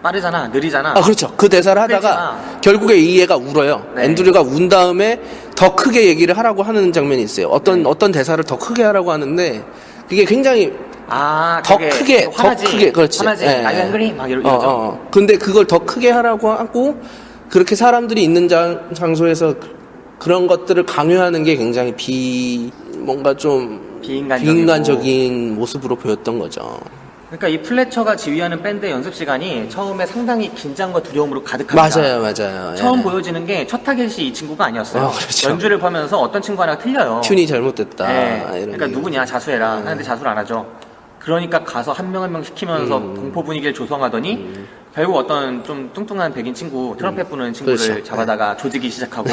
빠르잖아, 느리잖아. 아 그렇죠. 그 대사를 하다가 그랬잖아. 결국에 이 애가 울어요. 네. 앤드류가 운 다음에 더 크게 얘기를 하라고 하는 장면이 있어요. 어떤 대사를 더 크게 하라고 하는데 그게 굉장히 더 크게 그렇지. 화나지. 예, I agree 막 이러죠. 근데 그걸 더 크게 하라고 하고 그렇게 사람들이 있는 장소에서 그런 것들을 강요하는 게 굉장히 뭔가 좀 비인간적인 모습으로 보였던 거죠. 그러니까 이 플래처가 지휘하는 밴드의 연습 시간이 처음에 상당히 긴장과 두려움으로 가득합니다. 맞아요. 처음 예. 보여지는 게 첫 타겟이 이 친구가 아니었어요. 그렇죠. 연주를 보면서 어떤 친구 하나가 틀려요. 튠이 잘못됐다. 네. 이런 그러니까 얘기. 누구냐 자수해라 하는데 자수를 안 하죠. 그러니까 가서 한 명 한 명 시키면서 공포 분위기를 조성하더니 결국 어떤 좀 뚱뚱한 백인 친구 트럼펫 부는 친구를 그렇죠. 잡아다가 조지기 시작하고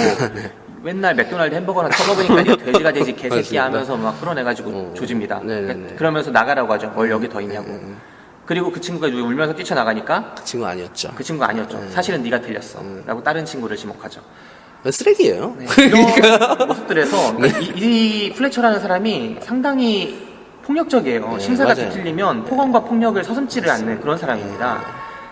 맨날 맥도날드 햄버거나 쳐먹으니까 이거 돼지가 되지 개새끼 맞습니다. 하면서 막 끌어내가지고 조집니다. 네네네. 그러면서 나가라고 하죠. 뭘 여기 더 있냐고. 그리고 그 친구가 울면서 뛰쳐나가니까 그 친구 아니었죠. 그 친구가 아니었죠. 사실은 네가 틀렸어. 라고 다른 친구를 지목하죠. 쓰레기예요. 네, 이런 모습들에서 그러니까 이 플래처라는 사람이 상당히 폭력적이에요. 네, 심사가 맞아요. 뒤틀리면 폭언과 폭력을 서슴지를 않는 그런 사람입니다.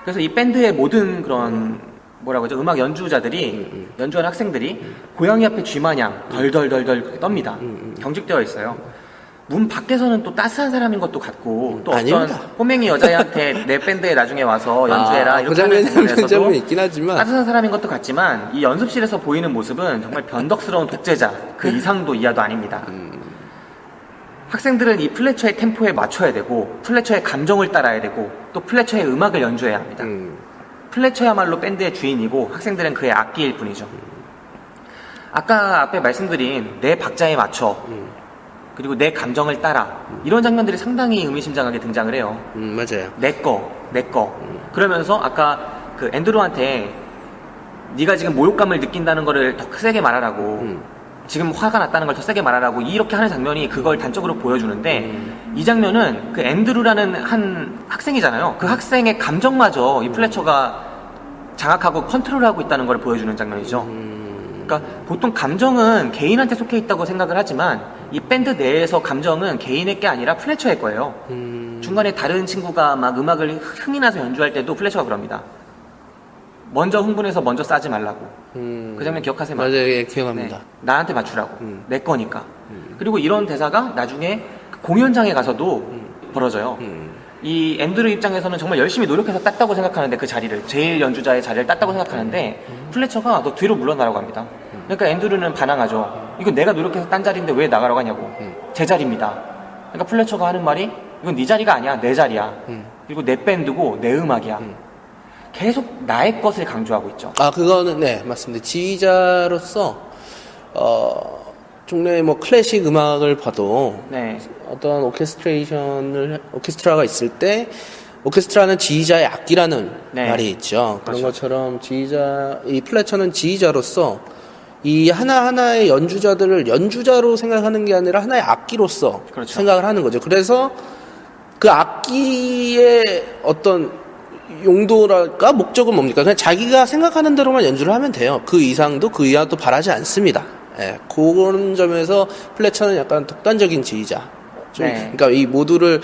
그래서 이 밴드의 모든 그런 뭐라고 하죠? 음악 연주자들이 연주하는 학생들이 고양이 앞에 쥐마냥 덜덜덜덜 그렇게 떱니다. 경직되어 있어요. 문 밖에서는 또 따스한 사람인 것도 같고 또 어떤 아닙니다. 꼬맹이 여자애한테 내 밴드에 나중에 와서 연주해라 그 이렇게 하는 장면이 장면에서도 있긴 하지만 따뜻한 사람인 것도 같지만 이 연습실에서 보이는 모습은 정말 변덕스러운 독재자 그 이상도 이하도 아닙니다. 학생들은 이 플래처의 템포에 맞춰야 되고 플래처의 감정을 따라야 되고 또 플래처의 음악을 연주해야 합니다. 플래처야말로 밴드의 주인이고 학생들은 그의 악기일 뿐이죠. 아까 앞에 말씀드린 내 박자에 맞춰 그리고 내 감정을 따라 이런 장면들이 상당히 의미심장하게 등장을 해요. 맞아요. 내 거. 그러면서 아까 그 앤드루한테 네가 지금 모욕감을 느낀다는 거를 더 세게 말하라고 지금 화가 났다는 걸 더 세게 말하라고 이렇게 하는 장면이 그걸 단적으로 보여주는데 이 장면은 그 앤드루라는 한 학생이잖아요. 그 학생의 감정마저 이 플래처가 장악하고 컨트롤하고 있다는 걸 보여주는 장면이죠. 그러니까 보통 감정은 개인한테 속해 있다고 생각을 하지만 이 밴드 내에서 감정은 개인의 게 아니라 플래처의 거예요. 중간에 다른 친구가 막 음악을 흥이 나서 연주할 때도 플래처가 그럽니다. 먼저 흥분해서 먼저 싸지 말라고. 그 장면 기억하세요? 맞아요. 예, 기억합니다. 네, 나한테 맞추라고. 내 거니까. 그리고 이런 대사가 나중에 공연장에 가서도 벌어져요. 이 앤드루 입장에서는 정말 열심히 노력해서 땄다고 생각하는데 그 자리를 제일 연주자의 자리를 땄다고 생각하는데 플래처가 너 뒤로 물러나라고 합니다. 그러니까 앤드루는 반항하죠. 이거 내가 노력해서 딴 자리인데 왜 나가라고 하냐고. 제 자리입니다. 그러니까 플래처가 하는 말이 이건 네 자리가 아니야. 내 자리야. 그리고 내 밴드고 내 음악이야. 계속 나의 것을 강조하고 있죠. 그거는 네 맞습니다. 지휘자로서 종래 뭐 클래식 음악을 봐도 네. 어떤 오케스트라가 있을 때 오케스트라는 지휘자의 악기라는 네. 말이 있죠. 그런 그렇죠. 것처럼 이 플래처는 지휘자로서 이 하나하나의 연주자들을 연주자로 생각하는 게 아니라 하나의 악기로서 그렇죠. 생각을 하는 거죠. 그래서 그 악기의 어떤 용도랄까 목적은 뭡니까? 그냥 자기가 생각하는 대로만 연주를 하면 돼요. 그 이상도 그 이하도 바라지 않습니다. 예, 그런 점에서 플래처는 약간 독단적인 지휘자. 네. 그러니까 이 모두를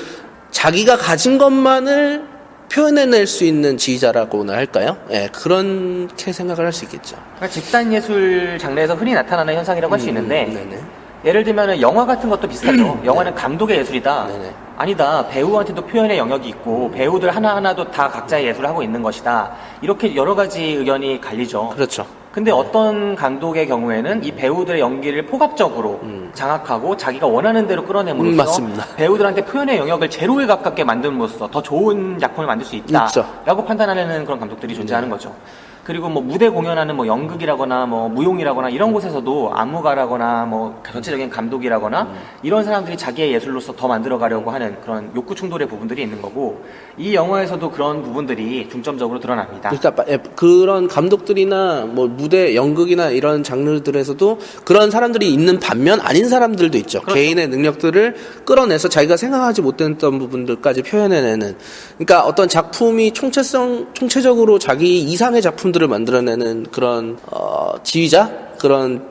자기가 가진 것만을 표현해낼 수 있는 지휘자라고나 할까요? 예, 그렇게 생각을 할 수 있겠죠. 그러니까 집단 예술 장르에서 흔히 나타나는 현상이라고 할 수 있는데 네네. 예를 들면 영화 같은 것도 비슷하죠. 영화는 감독의 예술이다. 네네. 아니다. 배우한테도 표현의 영역이 있고 배우들 하나하나도 다 각자의 예술을 하고 있는 것이다. 이렇게 여러 가지 의견이 갈리죠. 그렇죠. 근데 어떤 감독의 경우에는 이 배우들의 연기를 포괄적으로 장악하고 자기가 원하는 대로 끌어내므로써 맞습니다. 배우들한테 표현의 영역을 제로에 가깝게 만듦으로써 더 좋은 작품을 만들 수 있다라고 판단하는 그런 감독들이 존재하는 거죠. 그리고 뭐 무대 공연하는 뭐 연극이라거나 뭐 무용이라거나 이런 곳에서도 안무가라거나 뭐 전체적인 감독이라거나 이런 사람들이 자기의 예술로서 더 만들어가려고 하는 그런 욕구 충돌의 부분들이 있는 거고, 이 영화에서도 그런 부분들이 중점적으로 드러납니다. 그러니까 그런 감독들이나 뭐 무대, 연극이나 이런 장르들에서도 그런 사람들이 있는 반면 아닌 사람들도 있죠. 그렇죠. 개인의 능력들을 끌어내서 자기가 생각하지 못했던 부분들까지 표현해내는. 그러니까 어떤 작품이 총체적으로 자기 이상의 작품들을 만들어내는 그런 지휘자, 그런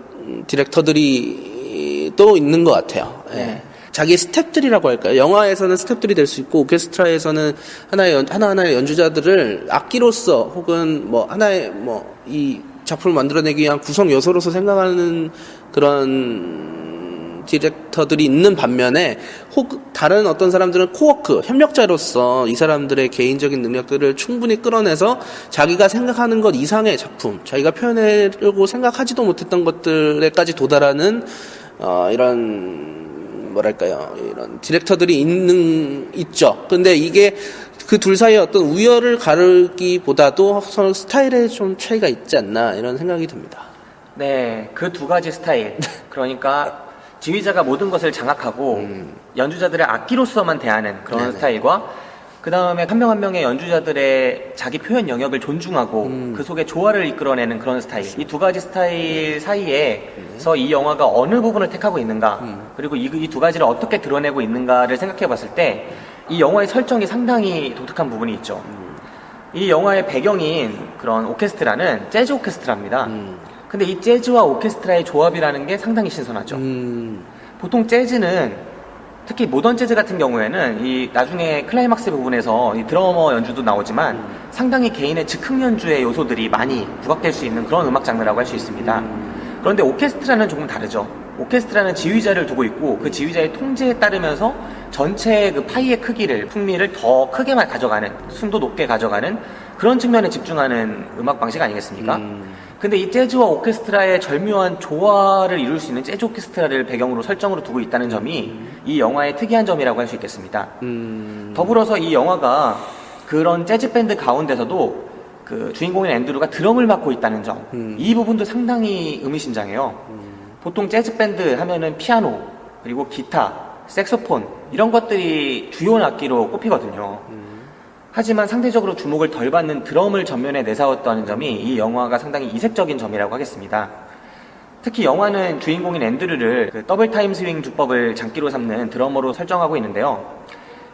디렉터들이 또 있는 것 같아요. 예. 자기의 스텝들이라고 할까요? 영화에서는 스텝들이 될 수 있고, 오케스트라에서는 하나하나의 연주자들을 악기로서 혹은 뭐 하나의 뭐 이 작품을 만들어내기 위한 구성 요소로서 생각하는 그런 디렉터들이 있는 반면에, 혹 다른 어떤 사람들은 코워크, 협력자로서 이 사람들의 개인적인 능력들을 충분히 끌어내서 자기가 생각하는 것 이상의 작품, 자기가 표현하려고 생각하지도 못했던 것들에까지 도달하는 이런 뭐랄까요, 이런 디렉터들이 있죠. 근데 이게 그 둘 사이에 어떤 우열을 가르기보다도 서로 스타일에 좀 차이가 있지 않나, 이런 생각이 듭니다. 네, 그 두 가지 스타일. 그러니까 지휘자가 모든 것을 장악하고 연주자들의 악기로서만 대하는 그런 네네. 스타일과, 그 다음에 한 명 한 명의 연주자들의 자기 표현 영역을 존중하고 그 속에 조화를 이끌어내는 그런 스타일. 이 두 가지 스타일 사이에서 이 영화가 어느 부분을 택하고 있는가, 그리고 이 두 가지를 어떻게 드러내고 있는가를 생각해 봤을 때 이 영화의 설정이 상당히 독특한 부분이 있죠. 이 영화의 배경인 그런 오케스트라는 재즈 오케스트라입니다. 근데 이 재즈와 오케스트라의 조합이라는 게 상당히 신선하죠. 보통 재즈는, 특히 모던 재즈 같은 경우에는 이 나중에 클라이막스 부분에서 이 드러머 연주도 나오지만 상당히 개인의 즉흥 연주의 요소들이 많이 부각될 수 있는 그런 음악 장르라고 할 수 있습니다. 그런데 오케스트라는 조금 다르죠. 오케스트라는 지휘자를 두고 있고 그 지휘자의 통제에 따르면서 전체의 그 파이의 크기를, 풍미를 더 크게만 가져가는, 순도 높게 가져가는 그런 측면에 집중하는 음악 방식 아니겠습니까? 근데 이 재즈와 오케스트라의 절묘한 조화를 이룰 수 있는 재즈 오케스트라를 배경으로 설정으로 두고 있다는 점이 이 영화의 특이한 점이라고 할 수 있겠습니다. 더불어서 이 영화가 그런 재즈 밴드 가운데서도 그 주인공인 앤드루가 드럼을 맡고 있다는 점, 이 부분도 상당히 의미심장해요. 보통 재즈 밴드 하면은 피아노, 그리고 기타, 색소폰 이런 것들이 주요 악기로 꼽히거든요. 하지만 상대적으로 주목을 덜 받는 드럼을 전면에 내세웠다는 점이 이 영화가 상당히 이색적인 점이라고 하겠습니다. 특히 영화는 주인공인 앤드류를 그 더블 타임 스윙 주법을 장기로 삼는 드러머로 설정하고 있는데요.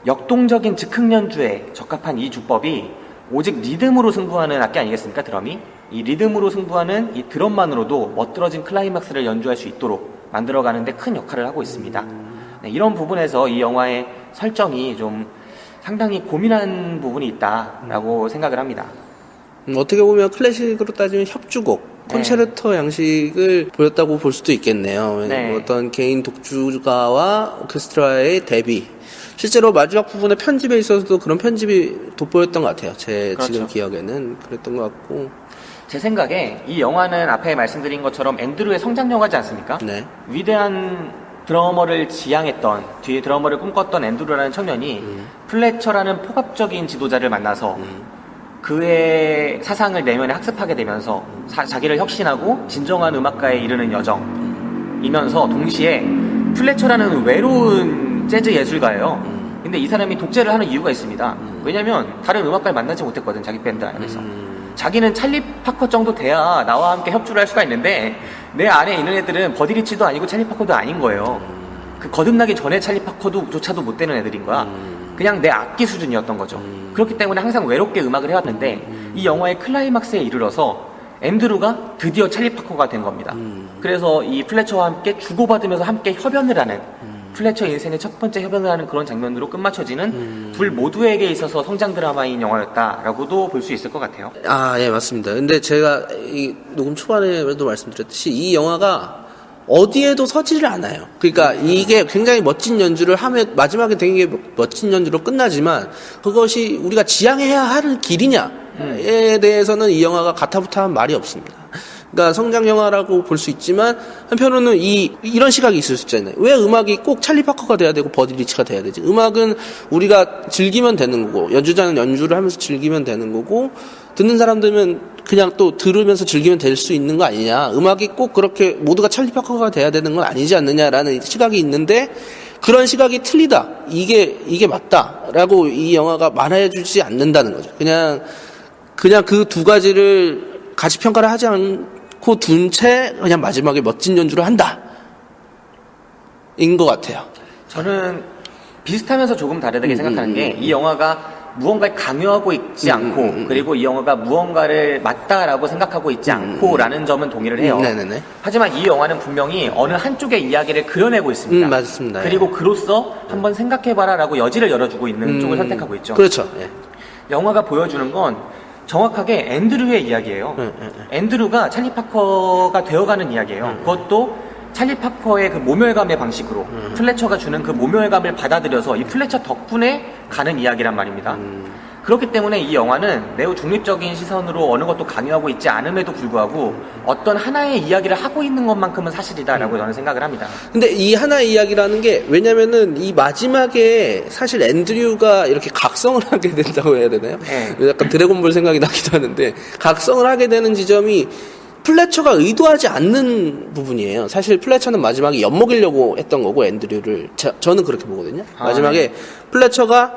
역동적인 즉흥 연주에 적합한 이 주법이 오직 리듬으로 승부하는 악기 아니겠습니까, 드럼이? 이 리듬으로 승부하는 이 드럼만으로도 멋들어진 클라이막스를 연주할 수 있도록 만들어가는 데 큰 역할을 하고 있습니다. 네, 이런 부분에서 이 영화의 설정이 좀 상당히 고민한 부분이 있다라고 생각을 합니다. 어떻게 보면 클래식으로 따지면 협주곡, 콘체르토 양식을 보였다고 볼 수도 있겠네요. 네. 어떤 개인 독주가와 오케스트라의 대비. 실제로 마지막 부분의 편집에 있어서도 그런 편집이 돋보였던 것 같아요. 제 그렇죠. 지금 기억에는 그랬던 것 같고. 제 생각에 이 영화는 앞에 말씀드린 것처럼 앤드류의 성장 영화지 않습니까? 네. 위대한 드러머를 지향했던, 뒤에 드러머를 꿈꿨던 앤드류라는 청년이 플래처라는 폭압적인 지도자를 만나서 그의 사상을 내면에 학습하게 되면서 자기를 혁신하고 진정한 음악가에 이르는 여정이면서 동시에 플래처라는 외로운 재즈 예술가예요. 근데 이 사람이 독재를 하는 이유가 있습니다. 왜냐면 다른 음악가를 만나지 못했거든, 자기 밴드 안에서. 자기는 찰리 파커 정도 돼야 나와 함께 협주를 할 수가 있는데 내 안에 있는 애들은 버디 리치도 아니고 찰리 파커도 아닌 거예요. 그 거듭나기 전에 찰리 파커조차도 못 되는 애들인 거야. 그냥 내 악기 수준이었던 거죠. 그렇기 때문에 항상 외롭게 음악을 해왔는데 이 영화의 클라이막스에 이르러서 앤드루가 드디어 찰리 파커가 된 겁니다. 그래서 이 플래처와 함께 주고받으면서 함께 협연을 하는, 플래처 인생의 첫 번째 협연을 하는 그런 장면으로 끝마쳐지는 둘 모두에게 있어서 성장 드라마인 영화였다라고도 볼 수 있을 것 같아요. 아, 예, 맞습니다. 근데 제가 이 녹음 초반에도 말씀드렸듯이 이 영화가 어디에도 서지를 않아요. 그러니까 이게 굉장히 멋진 연주를 하면 마지막에 되게 멋진 연주로 끝나지만 그것이 우리가 지향해야 할 길이냐에 대해서는 이 영화가 가타부타한 말이 없습니다. 그러니까 성장 영화라고 볼 수 있지만 한편으로는 이런 시각이 있을 수 있잖아요. 왜 음악이 꼭 찰리 파커가 돼야 되고 버디 리치가 돼야 되지? 음악은 우리가 즐기면 되는 거고 연주자는 연주를 하면서 즐기면 되는 거고 듣는 사람들은 그냥 또 들으면서 즐기면 될 수 있는 거 아니냐? 음악이 꼭 그렇게 모두가 찰리 파커가 돼야 되는 건 아니지 않느냐라는 시각이 있는데 그런 시각이 틀리다. 이게 맞다라고 이 영화가 말해주지 않는다는 거죠. 그냥 그 두 가지를 같이 평가를 하지 않고 둔 채 그냥 마지막에 멋진 연주를 한다. 인 것 같아요. 저는 비슷하면서 조금 다르게 생각하는 게 이 영화가 무언가를 강요하고 있지 않고 그리고 이 영화가 무언가를 맞다라고 생각하고 있지 않고라는 점은 동의를 해요. 네네네. 하지만 이 영화는 분명히 어느 한쪽의 이야기를 그려내고 있습니다. 맞습니다. 그리고 그로써 한번 생각해봐라라고 여지를 열어주고 있는 쪽을 선택하고 있죠. 그렇죠. 예. 영화가 보여주는 건 정확하게 앤드류의 이야기예요. 앤드류가 찰리 파커가 되어가는 이야기예요. 그것도 찰리 파커의 그 모멸감의 방식으로 플래처가 주는 그 모멸감을 받아들여서 이 플래처 덕분에 가는 이야기란 말입니다. 그렇기 때문에 이 영화는 매우 중립적인 시선으로 어느 것도 강요하고 있지 않음에도 불구하고 어떤 하나의 이야기를 하고 있는 것만큼은 사실이다라고 저는 생각을 합니다. 근데 이 하나의 이야기라는 게 왜냐면은 이 마지막에 사실 앤드류가 이렇게 각성을 하게 된다고 해야 되나요? 네. 약간 드래곤볼 생각이 나기도 하는데 각성을 하게 되는 지점이 플래처가 의도하지 않는 부분이에요. 사실 플래처는 마지막에 엿먹이려고 했던 거고 앤드류를 저는 그렇게 보거든요. 마지막에 플래처가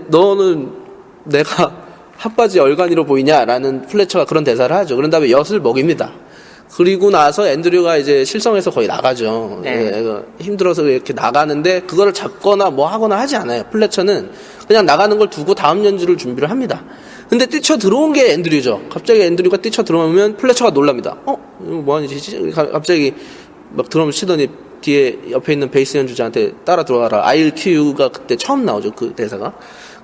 너는 내가 핫바지 얼간이로 보이냐라는 플래처가 그런 대사를 하죠. 그런 다음에 엿을 먹입니다. 그리고 나서 앤드류가 이제 실성해서 거의 나가죠. 네. 힘들어서 이렇게 나가는데 그거를 잡거나 뭐 하거나 하지 않아요. 플래처는 그냥 나가는 걸 두고 다음 연주를 준비를 합니다. 근데 뛰쳐 들어온 게 앤드류죠. 갑자기 앤드류가 뛰쳐 들어오면 플래처가 놀랍니다. 이거 뭐하는 짓이지? 갑자기 막 드럼을 치더니 뒤에 옆에 있는 베이스 연주자한테 따라 들어가라. I'll cue가 그때 처음 나오죠. 그 대사가.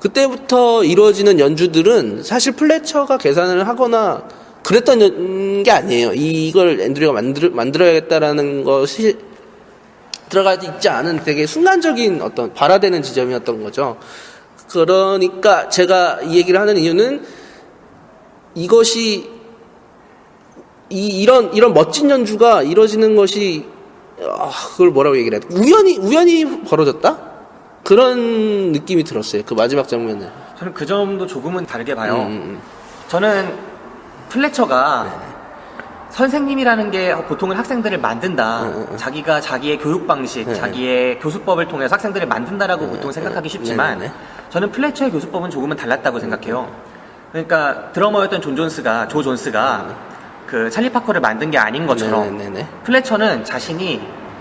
그때부터 이루어지는 연주들은 사실 플래처가 계산을 하거나 그랬던 게 아니에요. 이걸 앤드류가 만들어야겠다라는 것이 들어가 있지 않은 되게 순간적인 어떤 발화되는 지점이었던 거죠. 그러니까 제가 이 얘기를 하는 이유는 이것이 이런 멋진 연주가 이루어지는 것이 그걸 뭐라고 얘기를 해야 돼? 우연히 벌어졌다? 그런 느낌이 들었어요. 그 마지막 장면은. 저는 그 점도 조금은 다르게 봐요. 저는 플래처가 선생님이라는 게 보통은 학생들을 만든다. 자기가 자기의 교육 방식, 자기의 교수법을 통해서 학생들을 만든다라고 보통 생각하기 쉽지만 저는 플래처의 교수법은 조금은 달랐다고 생각해요. 그러니까 드러머였던 조 존스가 그 찰리 파커를 만든 게 아닌 것처럼 플래처는 자신이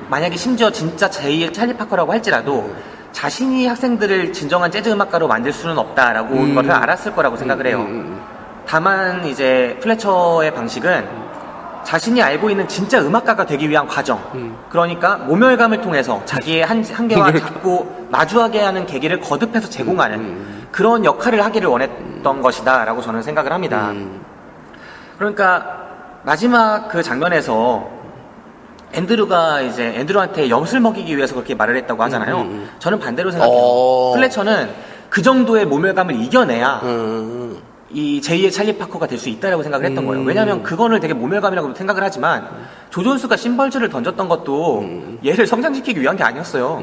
만약에 심지어 진짜 제2의 찰리 파커라고 할지라도 자신이 학생들을 진정한 재즈 음악가로 만들 수는 없다라고 그걸 알았을 거라고 생각을 해요. 다만 이제 플래처의 방식은 자신이 알고 있는 진짜 음악가가 되기 위한 과정, 그러니까 모멸감을 통해서 자기의 한계와 자꾸 마주하게 하는 계기를 거듭해서 제공하는 그런 역할을 하기를 원했던 것이다 라고 저는 생각을 합니다. 그러니까 마지막 그 장면에서 앤드류한테 엿을 먹이기 위해서 그렇게 말을 했다고 하잖아요. 저는 반대로 생각해요. 플래처는 그 정도의 모멸감을 이겨내야 이 제2의 찰리 파커가 될 수 있다라고 생각을 했던 거예요. 왜냐하면 그거를 되게 모멸감이라고 생각을 하지만 조 존스가 심벌즈를 던졌던 것도 얘를 성장시키기 위한 게 아니었어요.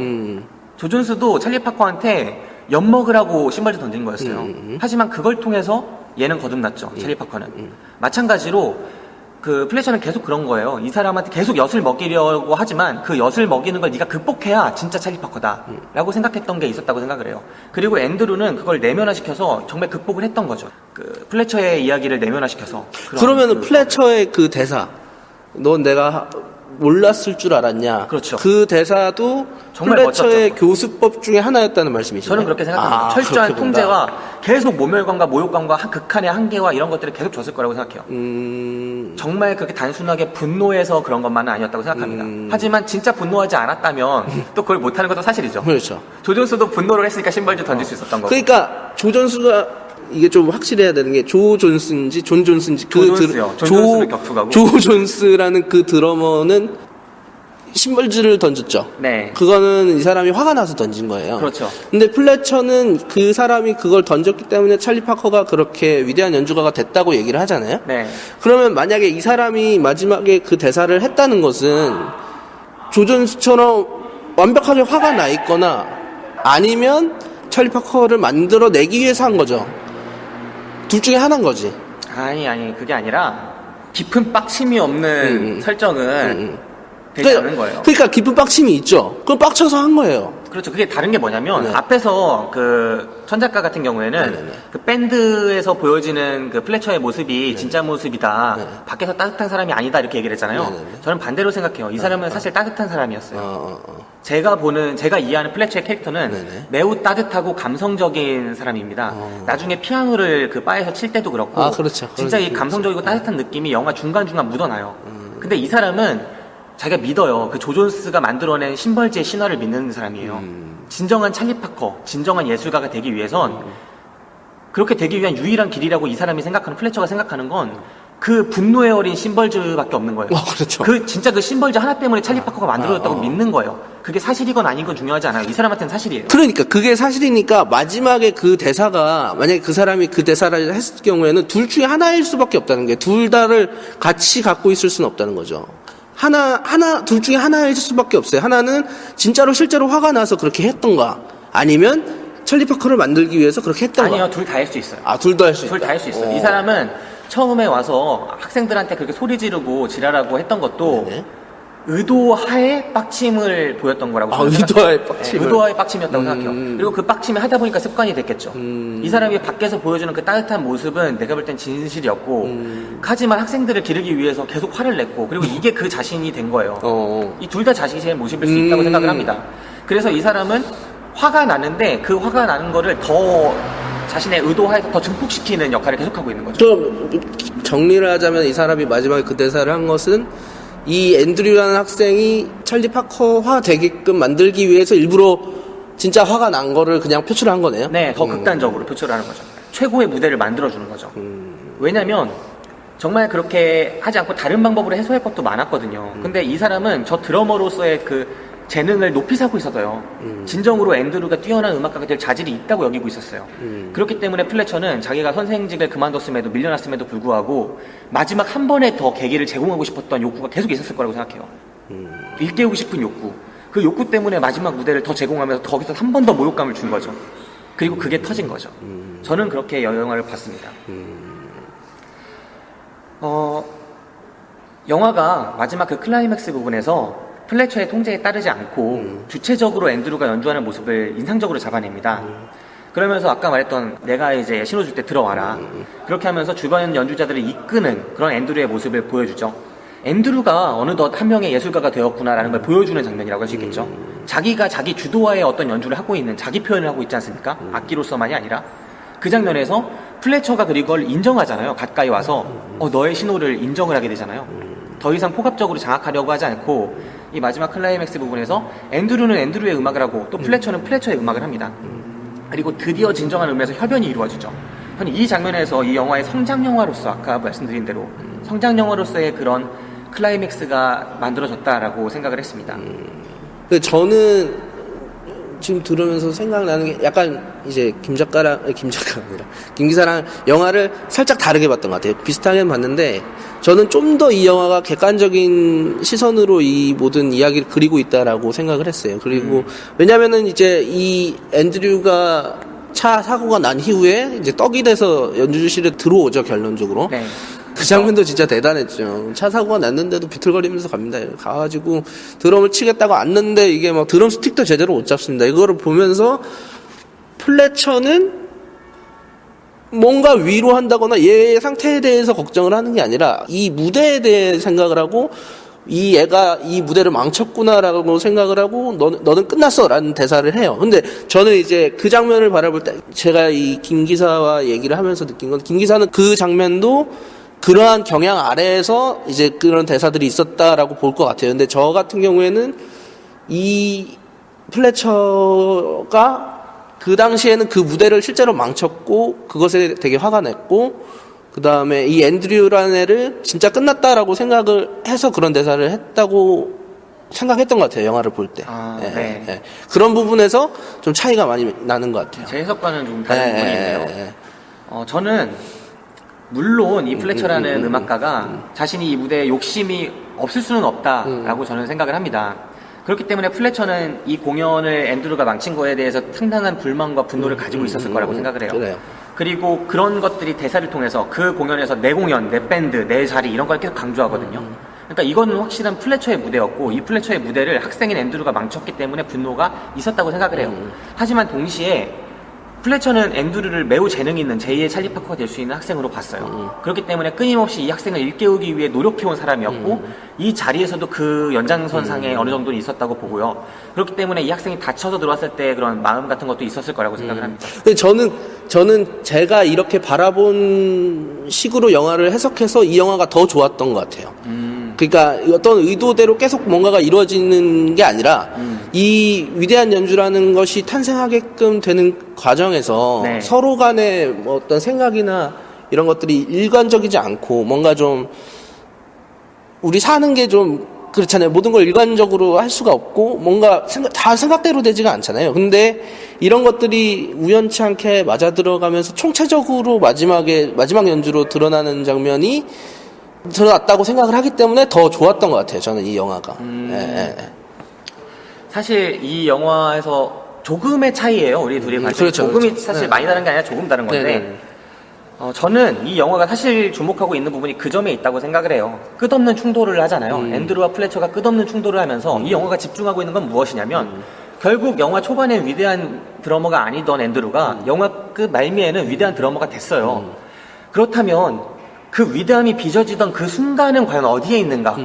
조 존스도 찰리 파커한테 엿먹으라고 심벌즈 던진 거였어요. 하지만 그걸 통해서 얘는 거듭났죠. 찰리 파커는. 마찬가지로 그 플래처는 계속 그런 거예요. 이 사람한테 계속 엿을 먹이려고 하지만 그 엿을 먹이는 걸 네가 극복해야 진짜 찰리 파커다 라고 생각했던 게 있었다고 생각을 해요. 그리고 앤드류는 그걸 내면화시켜서 정말 극복을 했던 거죠. 그 플래처의 이야기를 내면화시켜서. 그러면은 플래처의 그 대사, 넌 내가 몰랐을 줄 알았냐. 그렇죠. 그 대사도 정말 플래처의 멋졌죠. 교수법 중에 하나였다는 말씀이시죠? 저는 그렇게 생각합니다. 철저한 통제와 계속 모멸감과 모욕감과 극한의 한계와 이런 것들을 계속 줬을 거라고 생각해요. 정말 그렇게 단순하게 분노해서 그런 것만은 아니었다고 생각합니다. 하지만 진짜 분노하지 않았다면 또 그걸 못하는 것도 사실이죠. 그렇죠. 조 존스도 분노를 했으니까 심벌즈 던질 수 있었던 거고. 그러니까 조 존스가 이게 좀 확실해야 되는 게 조 존스인지 존 존스인지 존 존스는 격투가고. 조 존스라는 그 드러머는 심벌즈를 던졌죠. 네. 그거는 이 사람이 화가 나서 던진 거예요. 그렇죠. 근데 플래처는 그 사람이 그걸 던졌기 때문에 찰리 파커가 그렇게 위대한 연주가가 됐다고 얘기를 하잖아요. 네. 그러면 만약에 이 사람이 마지막에 그 대사를 했다는 것은 조존스처럼 완벽하게 화가 나 있거나 아니면 찰리 파커를 만들어내기 위해서 한 거죠. 둘 중에 하나인 거지. 아니, 그게 아니라 깊은 빡침이 없는 설정은 되지 않은 거예요. 그러니까 깊은 빡침이 있죠. 그럼 빡쳐서 한 거예요. 그렇죠. 그게 다른 게 뭐냐면 네. 앞에서 그 천작가 같은 경우에는 네네네. 그 밴드에서 보여지는 그 플래처의 모습이 진짜 모습이다. 네. 밖에서 따뜻한 사람이 아니다 이렇게 얘기를 했잖아요. 네네네. 저는 반대로 생각해요. 이 사람은 사실 따뜻한 사람이었어요. 어. 제가 이해하는 플래처의 캐릭터는 네네. 매우 따뜻하고 감성적인 사람입니다. 나중에 피아노를 그 바에서 칠 때도 그렇고 아, 그렇죠. 진짜 이 그렇죠. 감성적이고 따뜻한 느낌이 영화 중간중간 묻어나요. 근데 이 사람은 자기가 믿어요. 그 조존스가 만들어낸 심벌즈의 신화를 믿는 사람이에요. 진정한 찰리 파커, 진정한 예술가가 되기 위해선 그렇게 되기 위한 유일한 길이라고 이 사람이 생각하는, 플래처가 생각하는 건 그 분노에 어린 심벌즈밖에 없는 거예요. 그렇죠. 진짜 그 심벌즈 하나 때문에 찰리 파커가 만들어졌다고 믿는 거예요. 그게 사실이건 아닌 건 중요하지 않아요. 이 사람한테는 사실이에요. 그러니까 그게 사실이니까 마지막에 그 대사가 만약에 그 사람이 그 대사를 했을 경우에는 둘 중에 하나일 수밖에 없다는 게 둘 다를 같이 갖고 있을 수는 없다는 거죠. 둘 중에 하나일 수밖에 없어요. 하나는 진짜로 실제로 화가 나서 그렇게 했던가 아니면 찰리 파커를 만들기 위해서 그렇게 했던가. 아니요, 둘 다 할 수 있어요. 둘 다 할 수 있다. 둘 다 할 수 있어요. 이 사람은 처음에 와서 학생들한테 그렇게 소리 지르고 지랄하고 했던 것도 네네. 의도하에 빡침을 보였던 거라고 저는 의도하에 생각해요. 빡침을. 네, 의도하에 빡침이었다고 생각해요. 그리고 그 빡침이 하다 보니까 습관이 됐겠죠. 이 사람이 밖에서 보여주는 그 따뜻한 모습은 내가 볼 땐 진실이었고 하지만 학생들을 기르기 위해서 계속 화를 냈고 그리고 이게 그 자신이 된 거예요. 이 둘 다 자신의 모습일 수 있다고 생각을 합니다. 그래서 이 사람은 화가 나는데 그 화가 나는 거를 더 자신의 의도하에서 더 증폭시키는 역할을 계속하고 있는 거죠. 좀 정리를 하자면 이 사람이 마지막에 그 대사를 한 것은 이 앤드류라는 학생이 찰리 파커화 되게끔 만들기 위해서 일부러 진짜 화가 난 거를 그냥 표출한 거네요. 네, 더 극단적으로 표출하는 거죠. 최고의 무대를 만들어주는 거죠. 왜냐면 정말 그렇게 하지 않고 다른 방법으로 해소할 것도 많았거든요. 근데 이 사람은 저 드러머로서의 그 재능을 높이 사고 있었어요. 진정으로 앤드류가 뛰어난 음악가가 될 자질이 있다고 여기고 있었어요. 그렇기 때문에 플래처는 자기가 선생직을 그만뒀음에도 밀려났음에도 불구하고 마지막 한 번에 더 계기를 제공하고 싶었던 욕구가 계속 있었을 거라고 생각해요. 일깨우고 싶은 욕구. 그 욕구 때문에 마지막 무대를 더 제공하면서 거기서 한 번 더 모욕감을 준 거죠. 그리고 그게 터진 거죠. 저는 그렇게 영화를 봤습니다. 영화가 마지막 그 클라이맥스 부분에서 플래처의 통제에 따르지 않고 주체적으로 앤드류가 연주하는 모습을 인상적으로 잡아냅니다. 그러면서 아까 말했던 내가 이제 신호줄 때 들어와라. 그렇게 하면서 주변 연주자들을 이끄는 그런 앤드류의 모습을 보여주죠. 앤드류가 어느덧 한 명의 예술가가 되었구나라는 걸 보여주는 장면이라고 할 수 있겠죠. 자기가 자기 주도하에 어떤 연주를 하고 있는 자기 표현을 하고 있지 않습니까? 악기로서만이 아니라 그 장면에서 플래처가 그걸 인정하잖아요. 가까이 와서 너의 신호를 인정을 하게 되잖아요. 더 이상 포갑적으로 장악하려고 하지 않고 이 마지막 클라이맥스 부분에서 앤드류는 앤드류의 음악을 하고 또 플래처는 플래처의 음악을 합니다. 그리고 드디어 진정한 의미에서 협연이 이루어지죠. 저는 이 장면에서 이 영화의 성장 영화로서 아까 말씀드린 대로 성장 영화로서의 그런 클라이맥스가 만들어졌다라고 생각을 했습니다. 저는 지금 들으면서 생각나는 게 약간 이제 김 기사랑 영화를 살짝 다르게 봤던 것 같아요. 비슷하게 봤는데 저는 좀 더 이 영화가 객관적인 시선으로 이 모든 이야기를 그리고 있다라고 생각을 했어요. 그리고 왜냐면은 이제 이 앤드류가 차 사고가 난 이후에 이제 떡이 돼서 연주실에 들어오죠, 결론적으로. 네. 그 장면도 진짜 대단했죠. 차 사고가 났는데도 비틀거리면서 갑니다. 가가지고 드럼을 치겠다고 앉는데 이게 막 드럼 스틱도 제대로 못 잡습니다. 이거를 보면서 플래처는 뭔가 위로한다거나 얘의 상태에 대해서 걱정을 하는 게 아니라 이 무대에 대해 생각을 하고 이 애가 이 무대를 망쳤구나라고 생각을 하고 너는 끝났어 라는 대사를 해요. 근데 저는 이제 그 장면을 바라볼 때 제가 이 김 기사와 얘기를 하면서 느낀 건 김 기사는 그 장면도 그러한 경향 아래에서 이제 그런 대사들이 있었다라고 볼 것 같아요. 근데 저 같은 경우에는 이 플래처가 그 당시에는 그 무대를 실제로 망쳤고 그것에 되게 화가 냈고 그 다음에 이 앤드류라는 애를 진짜 끝났다라고 생각을 해서 그런 대사를 했다고 생각했던 것 같아요. 영화를 볼 때. 네. 그런 부분에서 좀 차이가 많이 나는 것 같아요. 제 해석과는 좀 다른 부분이 있네요. 저는 물론 이 플래처라는 음악가가 자신이 이 무대에 욕심이 없을 수는 없다라고 저는 생각을 합니다. 그렇기 때문에 플래처는 이 공연을 앤드루가 망친 거에 대해서 상당한 불만과 분노를 가지고 있었을 거라고 생각을 해요. 그래요. 그리고 그런 것들이 대사를 통해서 그 공연에서 내 공연, 내 밴드, 내 자리 이런 걸 계속 강조하거든요. 그러니까 이거는 확실한 플래처의 무대였고 이 플래처의 무대를 학생인 앤드루가 망쳤기 때문에 분노가 있었다고 생각을 해요. 하지만 동시에 플래처는 앤드루를 매우 재능 있는 제2의 찰리 파커가 될 수 있는 학생으로 봤어요. 그렇기 때문에 끊임없이 이 학생을 일깨우기 위해 노력해온 사람이었고 이 자리에서도 그 연장선상에 어느 정도는 있었다고 보고요. 그렇기 때문에 이 학생이 다쳐서 들어왔을 때 그런 마음 같은 것도 있었을 거라고 생각을 합니다. 근데 저는 제가 이렇게 바라본 식으로 영화를 해석해서 이 영화가 더 좋았던 것 같아요. 그러니까 어떤 의도대로 계속 뭔가가 이루어지는 게 아니라 이 위대한 연주라는 것이 탄생하게끔 되는 과정에서 네. 서로 간의 뭐 어떤 생각이나 이런 것들이 일관적이지 않고 뭔가 좀 우리 사는 게 좀 그렇잖아요. 모든 걸 일관적으로 할 수가 없고 뭔가 다 생각대로 되지가 않잖아요. 근데 이런 것들이 우연치 않게 맞아 들어가면서 총체적으로 마지막 연주로 드러나는 장면이 드러났다고 생각을 하기 때문에 더 좋았던 것 같아요. 저는 이 영화가. 사실 이 영화에서 조금의 차이예요. 우리 둘이 봤을 때 그렇죠, 조금이 그렇죠. 사실 네. 많이 다른 게 아니라 조금 다른 건데 네네. 저는 이 영화가 사실 주목하고 있는 부분이 그 점에 있다고 생각을 해요. 끝없는 충돌을 하잖아요. 앤드루와 플래처가 끝없는 충돌을 하면서 이 영화가 집중하고 있는 건 무엇이냐면 결국 영화 초반에 위대한 드러머가 아니던 앤드루가 영화 끝 말미에는 위대한 드러머가 됐어요. 그렇다면 그 위대함이 빚어지던 그 순간은 과연 어디에 있는가?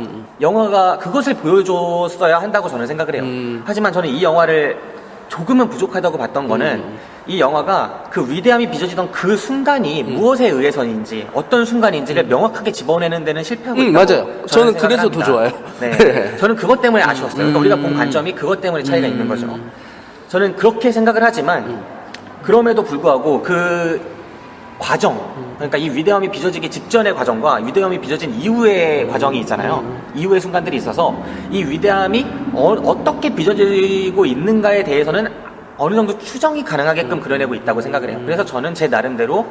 영화가 그것을 보여줬어야 한다고 저는 생각을 해요. 하지만 저는 이 영화를 조금은 부족하다고 봤던 거는 이 영화가 그 위대함이 빚어지던 그 순간이 무엇에 의해서인지 어떤 순간인지를 명확하게 집어내는 데는 실패하고 있다고 맞아요. 저는 그래서 더 좋아요. 네. 저는 그것 때문에 아쉬웠어요. 그러니까 우리가 본 관점이 그것 때문에 차이가 있는 거죠. 저는 그렇게 생각을 하지만 그럼에도 불구하고 그 과정, 그러니까 이 위대함이 빚어지기 직전의 과정과 위대함이 빚어진 이후의 과정이 있잖아요. 이후의 순간들이 있어서 이 위대함이 어떻게 빚어지고 있는가에 대해서는 어느 정도 추정이 가능하게끔 그려내고 있다고 생각을 해요. 그래서 저는 제 나름대로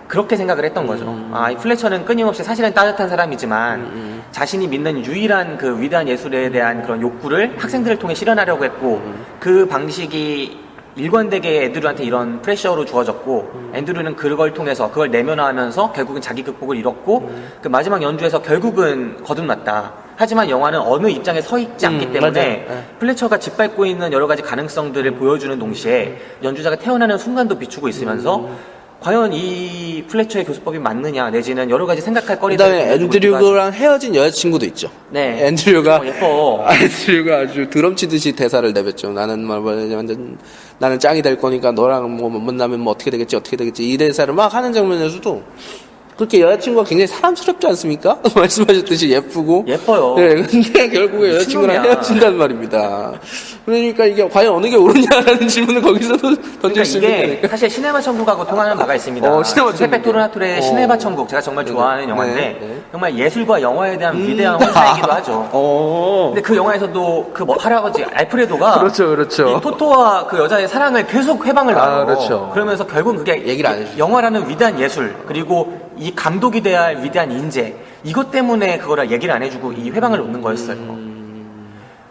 그렇게 생각을 했던 거죠. 이 플래처는 끊임없이 사실은 따뜻한 사람이지만 자신이 믿는 유일한 그 위대한 예술에 대한 그런 욕구를 학생들을 통해 실현하려고 했고 그 방식이 일관되게 앤드루한테 이런 프레셔로 주어졌고 앤드루는 그걸 통해서 그걸 내면화하면서 결국은 자기 극복을 이뤘고 그 마지막 연주에서 결국은 거듭났다. 하지만 영화는 어느 입장에 서 있지 않기 때문에 플래처가 짓밟고 있는 여러 가지 가능성들을 보여주는 동시에 연주자가 태어나는 순간도 비추고 있으면서 과연 이 플래처의 교수법이 맞느냐 내지는 여러 가지 생각할 거리들. 그다음에 앤드류랑 헤어진 여자친구도 있죠. 네. 앤드류가 예뻐. 앤드류가 아주 드럼치듯이 대사를 내뱉죠. 나는 완전 나는 짱이 될 거니까 너랑 뭐 만나면 뭐 어떻게 되겠지 이 대사를 막 하는 장면에서도 그렇게 여자친구가 굉장히 사람스럽지 않습니까? 말씀하셨듯이 예뻐요. 네, 근데 결국에 여자친구랑 헤어진단 말입니다. 그러니까 이게 과연 어느 게 옳으냐라는 질문을 거기서도 던질 수 있는 이게 거니까. 사실 시네마 천국하고 통하는 바가 있습니다. 시네마 주세페 토르나토레의 시네마 천국 제가 정말 좋아하는 영화인데 정말 예술과 영화에 대한 위대한 혼사이기도 하죠. 근데 그 영화에서도 그 할아버지 알프레도가 그렇죠. 이 토토와 그 여자의 사랑을 계속 회방을 나눠요. 그렇죠. 그러면서 결국 그게 얘기를 안 해주죠. 영화라는 위대한 예술 그리고 이 감독이 돼야 할 위대한 인재 이것 때문에 그거를 얘기를 안 해주고 이 회방을 놓는 거였어요.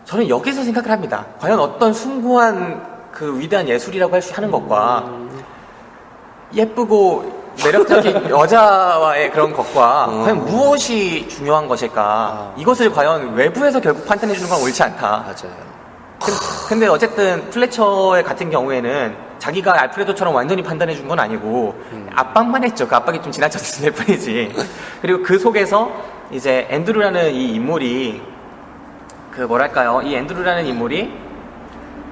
저는 여기서 생각을 합니다. 과연 어떤 숭고한 그 위대한 예술이라고 하는 것과 예쁘고 매력적인 여자와의 그런 것과 과연 무엇이 중요한 것일까? 이것을 과연 외부에서 결국 판단해 주는 건 옳지 않다. 맞아요. 근데 어쨌든 플래처의 같은 경우에는 자기가 알프레도처럼 완전히 판단해 준 건 아니고 압박만 했죠. 그 압박이 좀 지나쳤을 뿐이지. 그리고 그 속에서 이제 앤드루라는 이 인물이 이 앤드루라는 인물이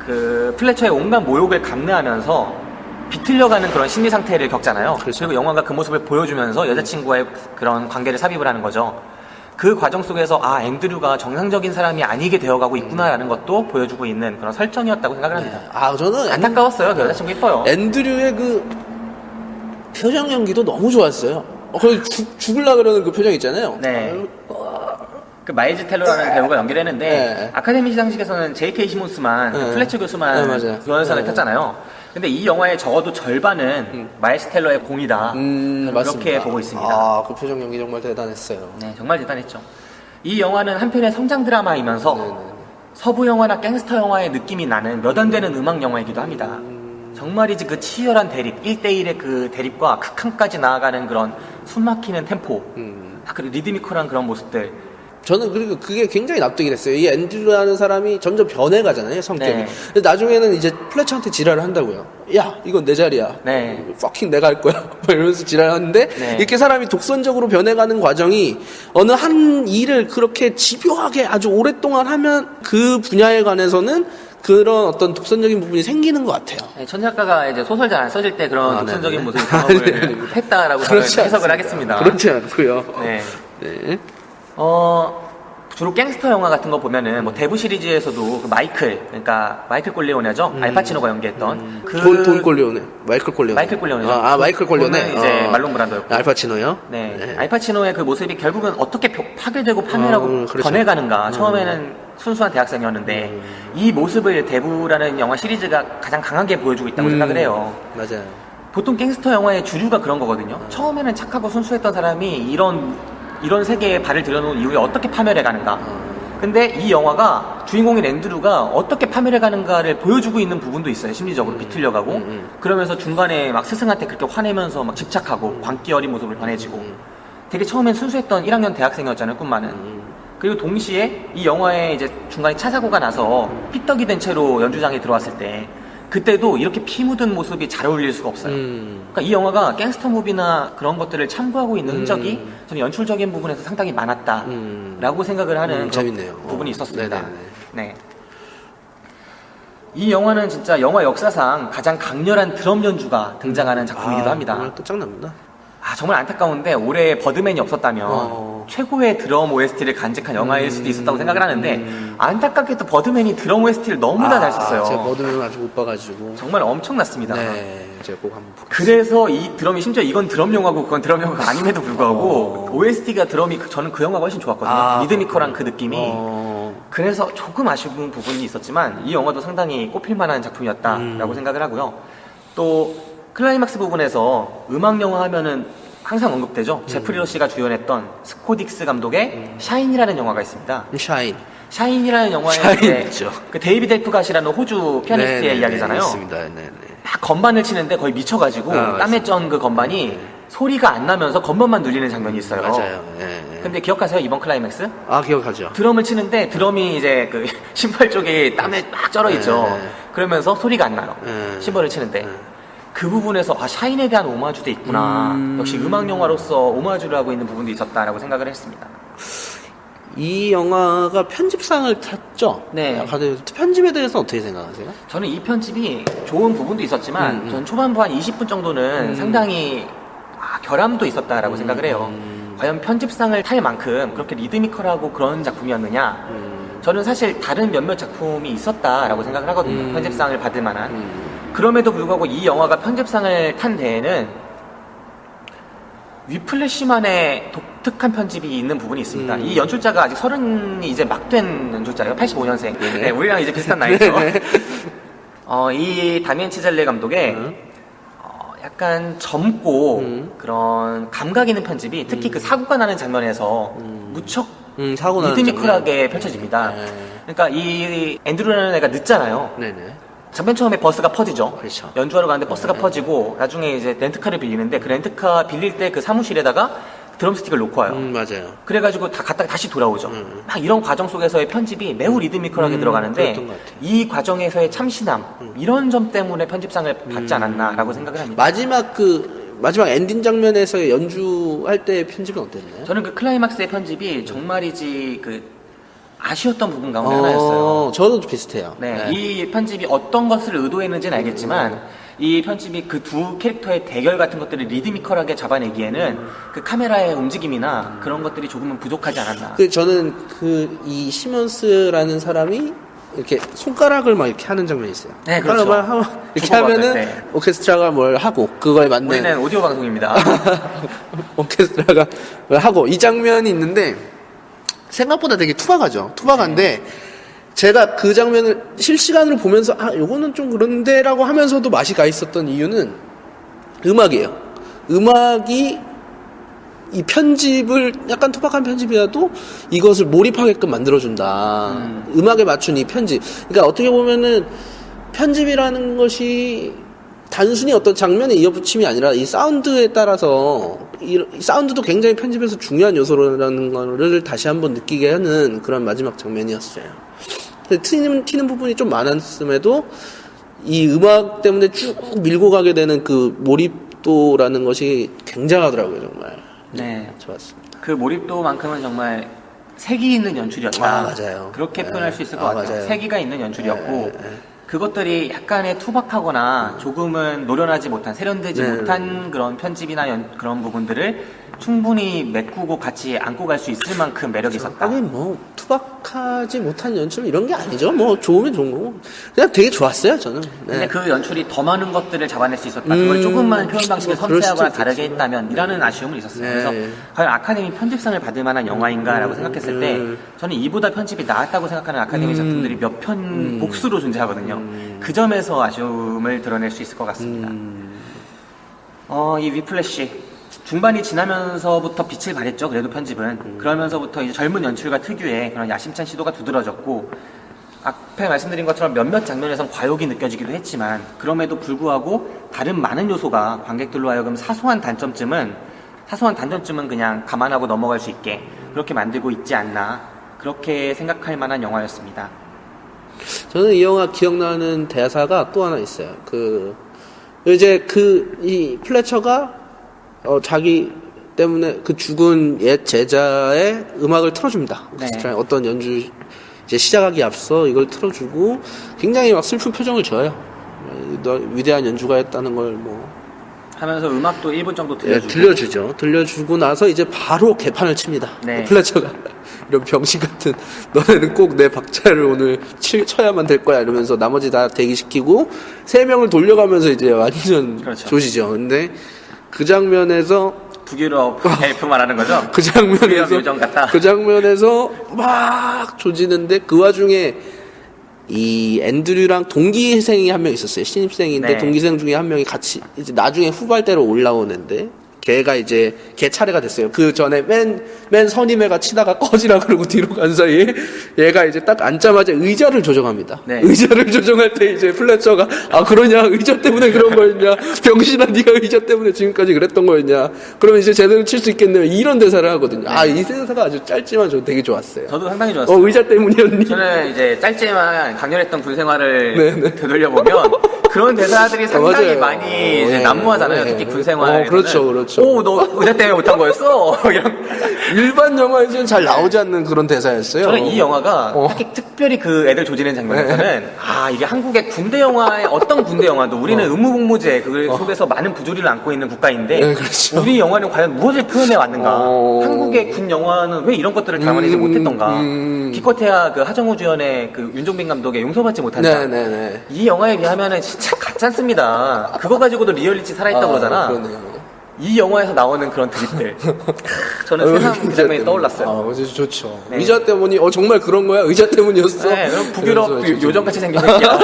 그 플래처의 온갖 모욕을 감내하면서 비틀려가는 그런 심리 상태를 겪잖아요. 그리고 영화가 그 모습을 보여주면서 여자친구와의 그런 관계를 삽입을 하는 거죠. 그 과정 속에서 앤드류가 정상적인 사람이 아니게 되어가고 있구나라는 것도 보여주고 있는 그런 설정이었다고 생각을 합니다. 저는 안타까웠어요. 그 여자친구 예뻐요. 앤드류의 그 표정 연기도 너무 좋았어요. 거의 죽으려고 그러는 그 표정 있잖아요. 네. 그 마일즈 텔러라는 배우가 연기를 했는데 네. 아카데미 시상식에서는 J.K. 시몬스만 그 플래처 교수만 맞아요. 조연상을 탔잖아요. 근데 이 영화의 적어도 절반은 마일즈 텔러의 공이다. 저는 그렇게 보고 있습니다. 아, 그 표정 연기 정말 대단했어요. 네, 정말 대단했죠. 이 영화는 한편의 성장 드라마이면서 서부 영화나 갱스터 영화의 느낌이 나는 몇 안 되는 음악 영화이기도 합니다. 정말이지 그 치열한 대립, 1대1의 그 대립과 극한까지 나아가는 그런 숨막히는 템포, 그 리드미컬한 그런 모습들. 저는 그리고 그게 굉장히 납득이 됐어요. 이 앤드류라는 사람이 점점 변해가잖아요, 성격이. 네. 근데 나중에는 이제 플래처한테 지랄을 한다고요. 야, 이건 내 자리야. 네. 퍼킹 내가 할 거야. 막 이러면서 지랄하는데 네. 이렇게 사람이 독선적으로 변해가는 과정이 어느 한 일을 그렇게 집요하게 아주 오랫동안 하면 그 분야에 관해서는 그런 어떤 독선적인 부분이 생기는 것 같아요. 네, 천 작가가 이제 소설 잘 안 써질 때 그런 독선적인 네네. 모습을 경험을 네네. 했다라고 저는 그렇지 해석을 않습니다. 하겠습니다. 그렇지 않고요. 네. 네. 주로 갱스터 영화 같은 거 보면은 뭐 대부 시리즈에서도 그 그러니까 마이클 콜레오네죠. 알파치노가 연기했던 돈 콜레오네. 마이클 콜레오네. 마이클 콜레오네죠. 마이클 콜레오네. 그거는 이제 말론 브란도였고. 알파치노요? 네. 알파치노의 그 모습이 결국은 어떻게 파괴되고 파멸하고 그렇죠. 변해가는가. 처음에는 순수한 대학생이었는데 이 모습을 대부라는 영화 시리즈가 가장 강하게 보여주고 있다고 생각을 해요. 맞아요. 보통 갱스터 영화의 주류가 그런 거거든요. 처음에는 착하고 순수했던 사람이 이런 세계에 발을 들여놓은 이후에 어떻게 파멸해 가는가. 근데 이 영화가 주인공인 앤드류가 어떻게 파멸해 가는가를 보여주고 있는 부분도 있어요. 심리적으로 비틀려 가고. 그러면서 중간에 막 스승한테 그렇게 화내면서 막 집착하고 광기 어린 모습을 변해지고. 되게 처음엔 순수했던 1학년 대학생이었잖아요, 꿈만은. 그리고 동시에 이 영화에 이제 중간에 차 사고가 나서 삐떡이 된 채로 연주장에 들어왔을 때 그때도 이렇게 피 묻은 모습이 잘 어울릴 수가 없어요. 그러니까 이 영화가 갱스터 무비나 그런 것들을 참고하고 있는 흔적이 저는 연출적인 부분에서 상당히 많았다라고 생각을 하는 재밌네요. 부분이 있었습니다. 네네네. 네. 이 영화는 진짜 영화 역사상 가장 강렬한 드럼 연주가 등장하는 작품이기도 합니다. 정말 끝장납니다. 정말 안타까운데 올해 버드맨이 없었다면 최고의 드럼 OST를 간직한 영화일 수도 있었다고 생각을 하는데 안타깝게도 버드맨이 드럼 OST를 너무나 잘 썼어요. 제가 버드맨을 아직 못 봐가지고. 정말 엄청났습니다. 네, 제가 꼭 한번 보겠습니다. 그래서 이 드럼이 심지어 이건 드럼 영화고 그건 드럼 영화가 아님에도 불구하고 OST가 드럼이 저는 그 영화가 훨씬 좋았거든요. 리드미컬한 그 느낌이. 그래서 조금 아쉬운 부분이 있었지만 이 영화도 상당히 꼽힐만한 작품이었다라고 생각을 하고요. 또 클라이막스 부분에서 음악 영화 하면은 항상 언급되죠. 제프리 러시가 주연했던 스코딕스 감독의 샤인이라는 영화가 있습니다. 샤인이라는 영화에 샤인 있죠. 그 데이비드 엘프갓이라는 호주 피아니스트의 이야기잖아요. 있습니다. 네네. 막 건반을 치는데 거의 미쳐가지고 땀에 쩐 그 건반이 소리가 안 나면서 건반만 눌리는 장면이 있어요. 맞아요. 네. 근데 기억하세요? 이번 클라이맥스? 기억하죠. 드럼을 치는데 드럼이 이제 그 신발 쪽에 땀에 막 쩔어 있죠. 그러면서 소리가 안 나요. 심벌을 치는데. 그 부분에서 샤인에 대한 오마주도 있구나. 역시 음악 영화로서 오마주를 하고 있는 부분도 있었다라고 생각을 했습니다. 이 영화가 편집상을 탔죠? 네. 편집에 대해서 어떻게 생각하세요? 저는 이 편집이 좋은 부분도 있었지만 전 초반부 한 20분 정도는 상당히 결함도 있었다라고 생각을 해요. 과연 편집상을 탈 만큼 그렇게 리드미컬하고 그런 작품이었느냐? 저는 사실 다른 몇몇 작품이 있었다라고 생각을 하거든요. 편집상을 받을 만한. 그럼에도 불구하고 이 영화가 편집상을 탄 데에는 위플래시만의 독특한 편집이 있는 부분이 있습니다. 이 연출자가 아직 30이 이제 막 된 연출자예요. 85년생. 네, 우리랑 이제 비슷한 나이죠. 이 다미엔 치잘레 감독의 약간 젊고 그런 감각 있는 편집이 특히 그 사고가 나는 장면에서 무척 리드미컬하게 펼쳐집니다. 그러니까 이 앤드류라는 애가 늦잖아요. 네네. 장면 처음에 버스가 퍼지죠. 그렇죠. 연주하러 가는데 버스가 퍼지고 나중에 이제 렌트카를 빌리는데 그 렌트카 빌릴 때 그 사무실에다가 드럼스틱을 놓고 와요. 맞아요. 그래가지고 다 갔다가 다시 돌아오죠. 막 이런 과정 속에서의 편집이 매우 리드미컬하게 들어가는데 그랬던 것 같아요. 이 과정에서의 참신함 이런 점 때문에 편집상을 받지 않았나라고 생각을 합니다. 마지막 엔딩 장면에서 연주할 때 편집은 어땠나요? 저는 그 클라이막스의 편집이 정말이지 그 아쉬웠던 부분 가운데 하나였어요. 저도 비슷해요. 네, 이 편집이 어떤 것을 의도했는지는 알겠지만 이 편집이 그 두 캐릭터의 대결 같은 것들을 리드미컬하게 잡아내기에는 그 카메라의 움직임이나 그런 것들이 조금은 부족하지 않았나. 저는 이 시몬스라는 사람이 이렇게 손가락을 막 이렇게 하는 장면이 있어요. 네, 그렇죠. 손가락을 이렇게 하면은 네. 오케스트라가 뭘 하고 그거에 맞는 우리는 오디오 방송입니다. 오케스트라가 뭘 하고 이 장면이 있는데 생각보다 되게 투박한데 제가 그 장면을 실시간으로 보면서 요거는 좀 그런데라고 하면서도 맛이 가 있었던 이유는 음악이에요. 음악이 이 편집을 약간 투박한 편집이라도 이것을 몰입하게끔 만들어준다. 음악에 맞춘 이 편집. 그러니까 어떻게 보면은 편집이라는 것이 단순히 어떤 장면의 이어붙임이 아니라 이 사운드에 따라서 이 사운드도 굉장히 편집에서 중요한 요소라는 거를 다시 한번 느끼게 하는 그런 마지막 장면이었어요. 튀는 부분이 좀 많았음에도 이 음악 때문에 쭉 밀고 가게 되는 그 몰입도라는 것이 굉장하더라고요, 정말. 네. 좋았습니다. 그 몰입도만큼은 정말 색이 있는 연출이었다. 맞아요. 그렇게 표현할 수 있을 것 같아요. 맞아요. 세기가 있는 연출이었고 그것들이 약간의 투박하거나 조금은 노련하지 못한, 세련되지 못한 그런 편집이나 그런 부분들을 충분히 메꾸고 같이 안고 갈 수 있을 만큼 매력이 있었다. 아니 뭐 투박하지 못한 연출 이런 게 아니죠. 뭐 좋으면 좋은 거고 그냥 되게 좋았어요 저는. 근데 그 연출이 더 많은 것들을 잡아낼 수 있었다. 그걸 조금만 표현 방식을 뭐 그럴 섬세하거나 수도 다르게 있겠지. 했다면 이라는 아쉬움은 있었어요. 네. 그래서 과연 아카데미 편집상을 받을 만한 영화인가라고 생각했을 때 저는 이보다 편집이 나았다고 생각하는 아카데미 작품들이 몇 편 복수로 존재하거든요. 그 점에서 아쉬움을 드러낼 수 있을 것 같습니다. 이 위플래시 중반이 지나면서부터 빛을 발했죠. 그래도 편집은 그러면서부터 이제 젊은 연출가 특유의 그런 야심찬 시도가 두드러졌고 앞에 말씀드린 것처럼 몇몇 장면에선 과욕이 느껴지기도 했지만 그럼에도 불구하고 다른 많은 요소가 관객들로 하여금 사소한 단점쯤은 그냥 감안하고 넘어갈 수 있게 그렇게 만들고 있지 않나 그렇게 생각할 만한 영화였습니다. 저는 이 영화 기억나는 대사가 또 하나 있어요. 이 플래처가 자기 때문에 그 죽은 옛 제자의 음악을 틀어줍니다. 오케스트라에 어떤 연주 이제 시작하기 앞서 이걸 틀어주고 굉장히 막 슬픈 표정을 져요. 너 위대한 연주가였다는 걸 하면서 음악도 1분 정도 들려주고 들려주죠. 들려주고 나서 이제 바로 개판을 칩니다. 네. 플래처가 이런 병신 같은 너네는 꼭 내 박자를 오늘 쳐야만 될 거야 이러면서 나머지 다 대기시키고 3명을 돌려가면서 이제 완전 그렇죠. 조지죠. 근데 그 장면에서 북유럽 헬프 말하는 거죠? 그 북유럽 요정 같다. 그 장면에서 막 조지는데 그 와중에 이 앤드류랑 동기생이 한 명 있었어요. 신입생인데 네. 동기생 중에 한 명이 같이 이제 나중에 후발대로 올라오는데 걔가 이제 걔 차례가 됐어요. 그 전에 맨 선임애가 치다가 꺼지라 그러고 뒤로 간 사이에 얘가 이제 딱 앉자마자 의자를 조정합니다. 네. 의자를 조정할 때 이제 플래처가 그러냐 의자 때문에 그런 거였냐 병신아 네가 의자 때문에 지금까지 그랬던 거였냐 그러면 이제 제대로 칠 수 있겠네요. 이런 대사를 하거든요. 이 대사가 아주 짧지만 저 되게 좋았어요. 저도 상당히 좋았어요. 의자 때문이었니? 저는 이제 짧지만 강렬했던 군 생활을 되돌려보면 그런 대사들이 상당히 맞아요. 많이 이제 난무하잖아요. 특히 군 생활. 그렇죠. 너 의자 때문에 못한 거였어? 이런. 일반 영화에서는 잘 나오지 않는 그런 대사였어요. 저는 이 영화가 특별히 그 애들 조지는 장면에서는 이게 한국의 군대 영화의 어떤 군대 영화도 우리는 의무복무제 그 속에서 많은 부조리를 안고 있는 국가인데 네, 그렇죠. 우리 영화는 과연 무엇을 표현해 왔는가? 한국의 군 영화는 왜 이런 것들을 담아내지 못했던가? 기껏해야 그 하정우 주연의 그 윤종빈 감독의 용서받지 못한다. 네네네. 이 영화에 비하면은 진짜 가짜습니다. 그거 가지고도 리얼리티 살아있다고 그러잖아. 그러네요. 이 영화에서 나오는 그런 드립들. 저는 새삼 그 장면이 떠올랐어요. 좋죠. 네. 의자 때문이 정말 그런 거야? 의자 때문이었어? 네, 그럼 북유럽 요정같이 생긴 새끼야.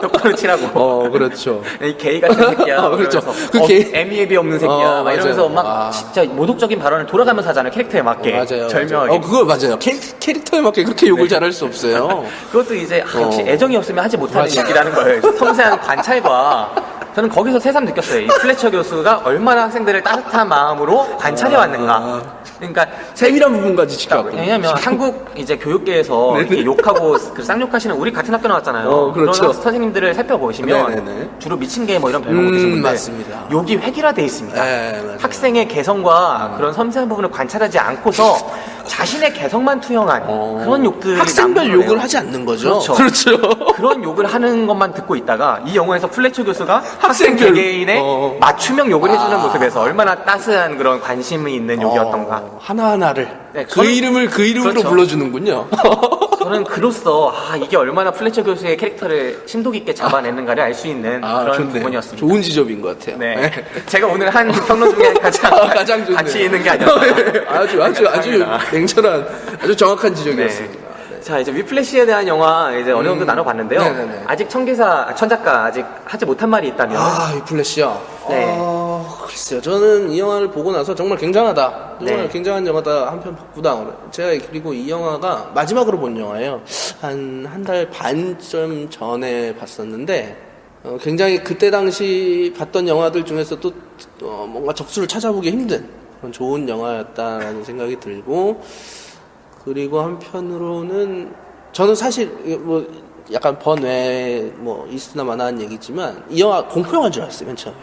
똑바로 치라고. 그렇죠. 이 게이 같은 새끼야. 그렇죠. 그러면서 애미애비 없는 새끼야. 막 이러면서 맞아요. 막 진짜 모독적인 발언을 돌아가면서 하잖아요. 캐릭터에 맞게. 맞아요. 절묘하게. 그거 맞아요. 캐릭터에 맞게 그렇게 욕을 잘할 수 없어요. 그것도 이제 역시 애정이 없으면 하지 못하는 얘기라는 거예요. 섬세한 관찰과 저는 거기서 새삼 느꼈어요. 이 플래처 교수가 얼마나 학생들을 따뜻한 마음으로 관찰해 왔는가. 그러니까 세밀한 부분까지 지켜왔고. 왜냐면 한국 이제 교육계에서 이렇게 욕하고 그 쌍욕하시는 우리 같은 학교 나왔잖아요. 그렇죠. 그런 선생님들을 살펴보시면 네네네. 주로 미친 개 뭐 이런 별명 드신 분들 맞습니다. 욕이 획일화돼 있습니다. 네, 맞아요. 학생의 개성과 그런 섬세한 부분을 관찰하지 않고서 자신의 개성만 투영한 그런 욕들 학생별 욕을 하지 않는 거죠. 그렇죠. 그런 욕을 하는 것만 듣고 있다가 이 영화에서 플래처 교수가 학생 개개인의 맞춤형 욕을 해주는 모습에서 얼마나 따스한 그런 관심이 있는 욕이었던가. 하나하나를 네, 그 이름으로 그렇죠. 불러주는군요. 저는 그로써 이게 얼마나 플래처 교수의 캐릭터를 심도 깊게 잡아냈는가를 알 수 있는 그런 좋네요. 부분이었습니다. 좋은 지적인 것 같아요. 네. 제가 오늘 한 평론 중에 가장 좋네요. 가치 있는 게 아니었어요. 아주 냉철한, 아주 정확한 지적이었습니다. 네. 자, 이제 위플래시에 대한 영화 이제 어느 정도 나눠봤는데요. 네네네. 아직 천작가 아직 하지 못한 말이 있다면. 위플래시요? 네. 글쎄요. 저는 이 영화를 보고 나서 정말 굉장하다. 정말 네. 굉장한 영화다. 한편 봤구나. 제가 그리고 이 영화가 마지막으로 본 영화예요. 한 달 반쯤 전에 봤었는데, 굉장히 그때 당시 봤던 영화들 중에서 또 뭔가 적수를 찾아보기 힘든 그런 좋은 영화였다라는 생각이 들고, 그리고 한편으로는 저는 사실 뭐 약간 번외 뭐 있으나 마나한 얘기지만 이 영화 공포영화인 줄 알았어요 맨 처음에.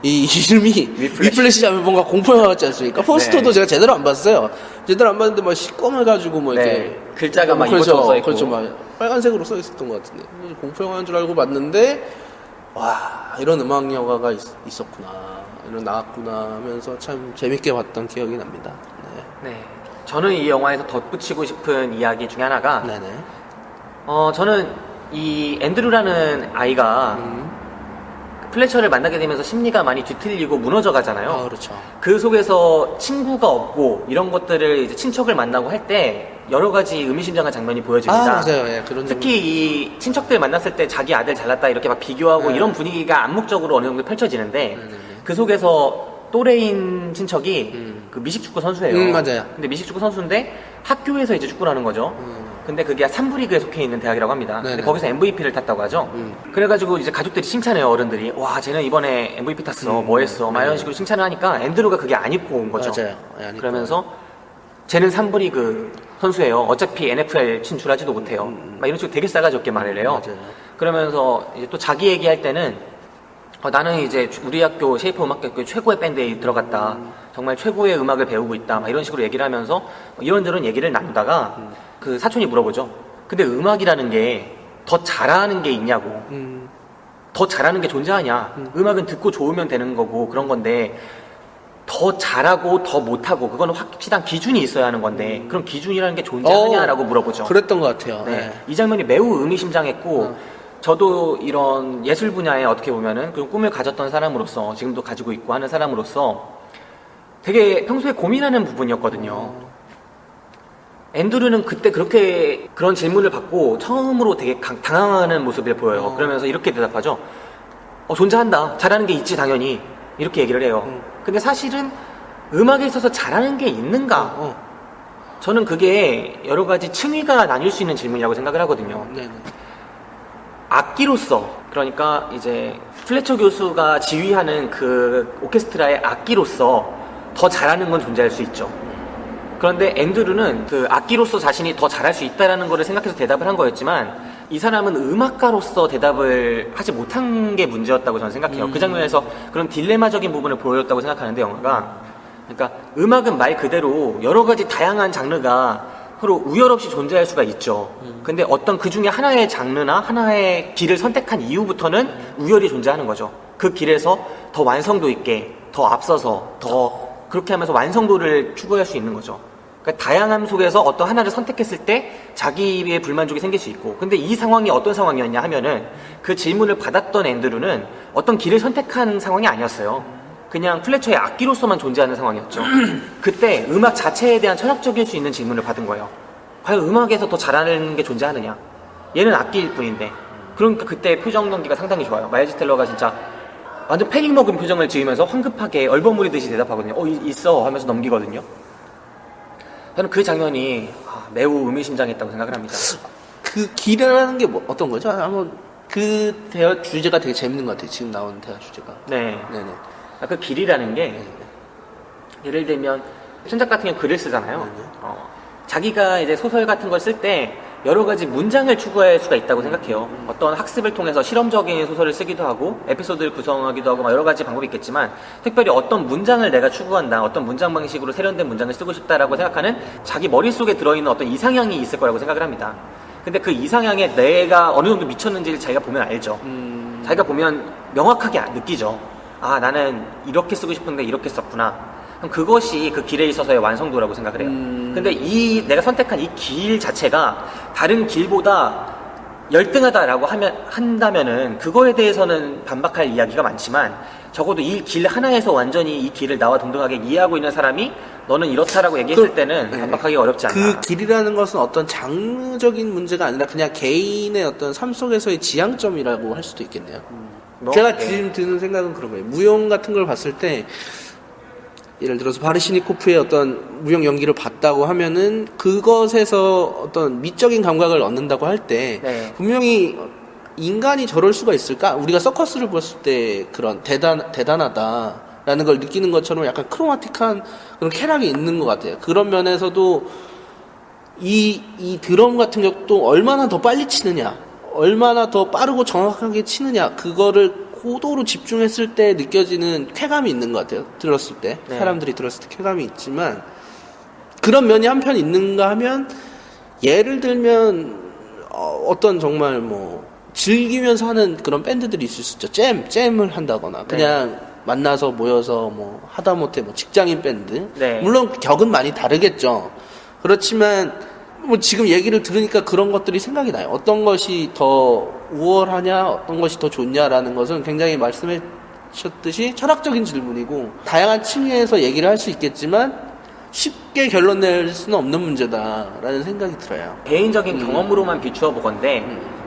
이 이름이 위플래시 하면 뭔가 공포영화 같지 않습니까? 포스터도 네. 제가 제대로 안 봤어요. 제대로 안 봤는데 막 시꺼매가지고 뭐 이렇게 네. 글자가 막 그렇죠, 이것저것 써있고. 그렇죠, 막 빨간색으로 써 있었던 것 같은데 공포영화인 줄 알고 봤는데 와 이런 음악 영화가 있었구나, 이런 나왔구나 하면서 참 재밌게 봤던 기억이 납니다. 네. 저는 이 영화에서 덧붙이고 싶은 이야기 중에 하나가 네네. 저는 이 앤드루라는 아이가 플래처를 만나게 되면서 심리가 많이 뒤틀리고 무너져 가잖아요. 그렇죠. 그 속에서 친구가 없고 이런 것들을 이제 친척을 만나고 할 때 여러 가지 의미심장한 장면이 보여집니다. 맞아요. 예, 그런 특히 이 친척들 만났을 때 자기 아들 잘났다 이렇게 막 비교하고 네. 이런 분위기가 암묵적으로 어느 정도 펼쳐지는데 그 속에서 또래인 친척이 그 미식축구 선수예요. 맞아요. 근데 미식축구 선수인데 학교에서 이제 축구를 하는 거죠. 근데 그게 3부 리그에 속해 있는 대학이라고 합니다. 근데 네네. 거기서 MVP를 탔다고 하죠. 그래가지고 이제 가족들이 칭찬해요, 어른들이. 와, 쟤는 이번에 MVP 탔어. 뭐 했어. 막 이런 식으로 칭찬을 하니까 앤드루가 그게 안 입고 온 거죠. 맞아요. 안 입고. 그러면서 쟤는 3부 리그 선수예요. 어차피 NFL 진출하지도 못해요. 막 이런 식으로 되게 싸가지 없게 말을 해요. 맞아요. 그러면서 이제 또 자기 얘기할 때는 나는 이제 우리 학교 쉐이퍼 음악학교 최고의 밴드에 들어갔다. 정말 최고의 음악을 배우고 있다. 막 이런 식으로 얘기를 하면서 이런저런 얘기를 나누다가 그 사촌이 물어보죠. 근데 음악이라는 게 더 잘하는 게 있냐고. 더 잘하는 게 존재하냐. 음악은 듣고 좋으면 되는 거고 그런 건데 더 잘하고 더 못하고 그거는 확실한 기준이 있어야 하는 건데 그런 기준이라는 게 존재하냐라고 물어보죠. 그랬던 것 같아요. 네. 네. 이 장면이 매우 의미심장했고 저도 이런 예술 분야에 어떻게 보면은 그 꿈을 가졌던 사람으로서 지금도 가지고 있고 하는 사람으로서 되게 평소에 고민하는 부분이었거든요. 앤드루는 그때 그렇게 그런 질문을 받고 처음으로 되게 당황하는 모습을 보여요. 그러면서 이렇게 대답하죠. 존재한다. 잘하는 게 있지 당연히. 이렇게 얘기를 해요. 근데 사실은 음악에 있어서 잘하는 게 있는가? 저는 그게 여러 가지 층위가 나뉠 수 있는 질문이라고 생각을 하거든요. 네네. 악기로서, 그러니까 이제 플래처 교수가 지휘하는 그 오케스트라의 악기로서 더 잘하는 건 존재할 수 있죠. 그런데 앤드루는 그 악기로서 자신이 더 잘할 수 있다라는 거를 생각해서 대답을 한 거였지만 이 사람은 음악가로서 대답을 하지 못한 게 문제였다고 저는 생각해요. 그 장면에서 그런 딜레마적인 부분을 보여줬다고 생각하는데 영화가, 그러니까 음악은 말 그대로 여러 가지 다양한 장르가 서로 우열 없이 존재할 수가 있죠. 근데 어떤 그 중에 하나의 장르나 하나의 길을 선택한 이후부터는 우열이 존재하는 거죠. 그 길에서 더 완성도 있게, 더 앞서서, 더 그렇게 하면서 완성도를 추구할 수 있는 거죠. 그러니까 다양함 속에서 어떤 하나를 선택했을 때 자기의 불만족이 생길 수 있고, 근데 이 상황이 어떤 상황이었냐 하면은 그 질문을 받았던 앤드루는 어떤 길을 선택한 상황이 아니었어요. 그냥 플래처의 악기로서만 존재하는 상황이었죠. 그때 음악 자체에 대한 철학적일 수 있는 질문을 받은 거예요. 과연 음악에서 더 잘하는 게 존재하느냐? 얘는 악기일 뿐인데. 그러니까 그때 표정 연기가 상당히 좋아요. 마일즈 텔러가 진짜 완전 패닉 먹은 표정을 지으면서 황급하게 얼버무리듯이 대답하거든요. 있어 하면서 넘기거든요. 저는 그 장면이 매우 의미심장했다고 생각을 합니다. 그 길이라는 게 뭐 어떤 거죠? 한번 그 대화 주제가 되게 재밌는 것 같아요. 지금 나온 대화 주제가. 네. 네네. 그 길이라는 게 예를 들면 천작 같은 경우 글을 쓰잖아요. 자기가 이제 소설 같은 걸 쓸 때 여러 가지 문장을 추구할 수가 있다고 생각해요. 어떤 학습을 통해서 실험적인 소설을 쓰기도 하고 에피소드를 구성하기도 하고 여러 가지 방법이 있겠지만 특별히 어떤 문장을 내가 추구한다, 어떤 문장 방식으로 세련된 문장을 쓰고 싶다라고 생각하는 자기 머릿속에 들어있는 어떤 이상향이 있을 거라고 생각을 합니다. 근데 그 이상향에 내가 어느 정도 미쳤는지를 자기가 보면 알죠. 자기가 보면 명확하게 느끼죠. 나는 이렇게 쓰고 싶은데 이렇게 썼구나. 그럼 그것이 그 길에 있어서의 완성도라고 생각을 해요. 근데 내가 선택한 이 길 자체가 다른 길보다 열등하다라고 한다면은 그거에 대해서는 반박할 이야기가 많지만 적어도 이 길 하나에서 완전히 이 길을 나와 동등하게 이해하고 있는 사람이 너는 이렇다라고 얘기했을 때는 반박하기 어렵지 않나. 그 길이라는 것은 어떤 장르적인 문제가 아니라 그냥 개인의 어떤 삶 속에서의 지향점이라고 할 수도 있겠네요. 제가 지금 드는 생각은 그런 거예요. 무용 같은 걸 봤을 때 예를 들어서 바르시니코프의 어떤 무용 연기를 봤다고 하면은 그것에서 어떤 미적인 감각을 얻는다고 할 때 분명히 인간이 저럴 수가 있을까? 우리가 서커스를 봤을 때 그런 대단하다라는 걸 느끼는 것처럼 약간 크로마틱한 그런 쾌락이 있는 것 같아요. 그런 면에서도 이 드럼 같은 것도 얼마나 더 빨리 치느냐, 얼마나 더 빠르고 정확하게 치느냐, 그거를 고도로 집중했을 때 느껴지는 쾌감이 있는 것 같아요. 들었을 때. 사람들이 들었을 때 쾌감이 있지만 그런 면이 한편 있는가 하면 예를 들면 어떤 정말 뭐 즐기면서 하는 그런 밴드들이 있을 수 있죠. 잼을 한다거나 그냥 만나서 모여서 뭐 하다못해 뭐 직장인 밴드. 물론 격은 많이 다르겠죠. 그렇지만 뭐 지금 얘기를 들으니까 그런 것들이 생각이 나요. 어떤 것이 더 우월하냐, 어떤 것이 더 좋냐라는 것은 굉장히 말씀하셨듯이 철학적인 질문이고 다양한 층위에서 얘기를 할 수 있겠지만 쉽게 결론 낼 수는 없는 문제다라는 생각이 들어요. 개인적인 경험으로만 비추어 보건데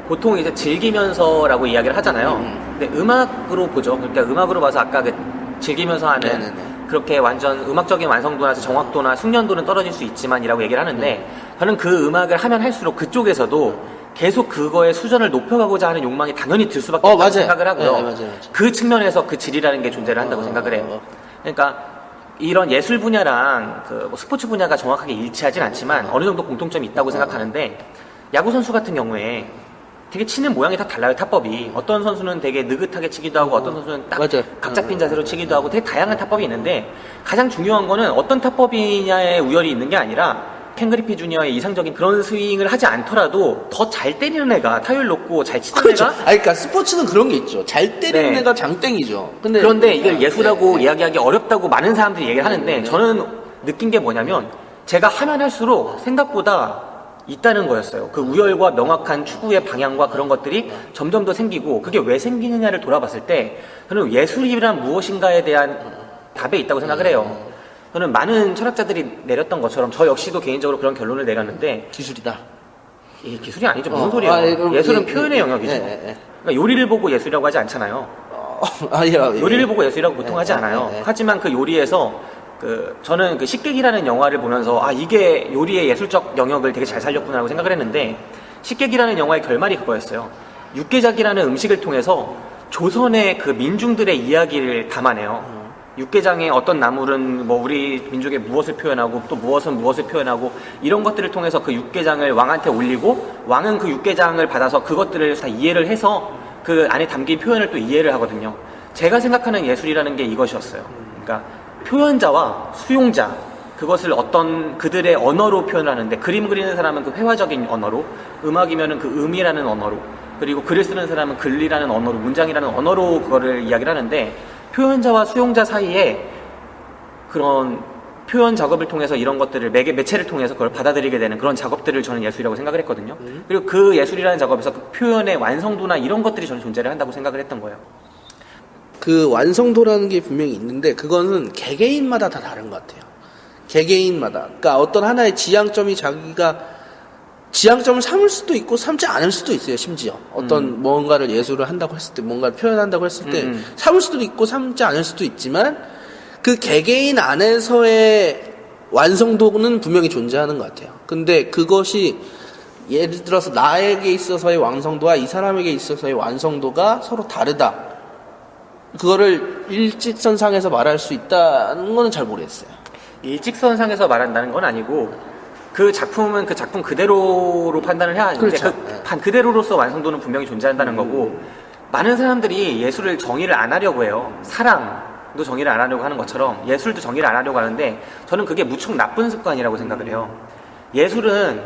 보통 이제 즐기면서라고 이야기를 하잖아요. 근데 음악으로 보죠. 그러니까 음악으로 봐서 아까 그 즐기면서 하는 그렇게 완전 음악적인 완성도나 정확도나 숙련도는 떨어질 수 있지만이라고 얘기를 하는데 저는 그 음악을 하면 할수록 그쪽에서도 계속 그거의 수준을 높여가고자 하는 욕망이 당연히 들 수밖에 없다고 생각을 하고요. 맞아요. 그 측면에서 그 질이라는 게 존재를 한다고 생각을 해요. 그러니까 이런 예술 분야랑 그 스포츠 분야가 정확하게 일치하진 않지만 어느 정도 공통점이 있다고 생각하는데 야구 선수 같은 경우에 되게 치는 모양이 다 달라요. 타법이. 어떤 선수는 되게 느긋하게 치기도 하고 어떤 선수는 딱 각 잡힌 자세로 치기도 하고 되게 다양한 타법이 있는데 가장 중요한 거는 어떤 타법이냐의 우열이 있는 게 아니라 켄 그리피 주니어의 이상적인 그런 스윙을 하지 않더라도 더 잘 때리는 애가 타율 높고 잘 치는 애가 그러니까 스포츠는 그런 게 있죠. 잘 때리는 애가 장땡이죠. 그런데 이걸 예술하고 이야기하기 어렵다고 많은 사람들이 얘기를 하는데 저는 느낀 게 뭐냐면 제가 하면 할수록 생각보다 있다는 거였어요. 그 우열과 명확한 추구의 방향과 그런 것들이 점점 더 생기고 그게 왜 생기느냐를 돌아봤을 때 저는 예술이란 무엇인가에 대한 답에 있다고 생각을 해요. 저는 많은 철학자들이 내렸던 것처럼 저 역시도 개인적으로 그런 결론을 내렸는데 기술이다. 기술이 아니죠. 무슨 소리예요. 예술은 표현의 영역이죠. 그러니까 요리를 보고 예술이라고 하지 않잖아요. 요리를 보고 예술이라고 보통 하지 않아요. 하지만 그 요리에서 저는 그 식객이라는 영화를 보면서 이게 요리의 예술적 영역을 되게 잘 살렸구나라고 생각을 했는데 식객이라는 영화의 결말이 그거였어요. 육개장이라는 음식을 통해서 조선의 그 민중들의 이야기를 담아내요. 육개장에 어떤 나물은 뭐 우리 민족의 무엇을 표현하고 또 무엇은 무엇을 표현하고 이런 것들을 통해서 그 육개장을 왕한테 올리고 왕은 그 육개장을 받아서 그것들을 다 이해를 해서 그 안에 담긴 표현을 또 이해를 하거든요. 제가 생각하는 예술이라는 게 이것이었어요. 그러니까 표현자와 수용자 그것을 어떤 그들의 언어로 표현을 하는데 그림 그리는 사람은 그 회화적인 언어로 음악이면은 그 음이라는 언어로 그리고 글을 쓰는 사람은 글이라는 언어로 문장이라는 언어로 그거를 이야기를 하는데 표현자와 수용자 사이에 그런 표현 작업을 통해서 이런 것들을 매체를 통해서 그걸 받아들이게 되는 그런 작업들을 저는 예술이라고 생각을 했거든요. 그리고 그 예술이라는 작업에서 그 표현의 완성도나 이런 것들이 저는 존재를 한다고 생각을 했던 거예요. 그 완성도라는 게 분명히 있는데 그거는 개개인마다 다 다른 것 같아요. 개개인마다. 그러니까 어떤 하나의 지향점이 자기가 지향점을 삼을 수도 있고 삼지 않을 수도 있어요. 심지어 어떤 뭔가를 예술을 한다고 했을 때 뭔가를 표현한다고 했을 때 삼을 수도 있고 삼지 않을 수도 있지만 그 개개인 안에서의 완성도는 분명히 존재하는 것 같아요. 근데 그것이 예를 들어서 나에게 있어서의 완성도와 이 사람에게 있어서의 완성도가 서로 다르다. 그거를 일직선상에서 말할 수 있다는 거는 잘 모르겠어요. 일직선상에서 말한다는 건 아니고 그 작품은 그 작품 그대로로 판단을 해야 하는데 그렇죠. 그대로로서 완성도는 분명히 존재한다는 거고 많은 사람들이 예술을 정의를 안 하려고 해요. 사랑도 정의를 안 하려고 하는 것처럼 예술도 정의를 안 하려고 하는데 저는 그게 무척 나쁜 습관이라고 생각을 해요. 예술은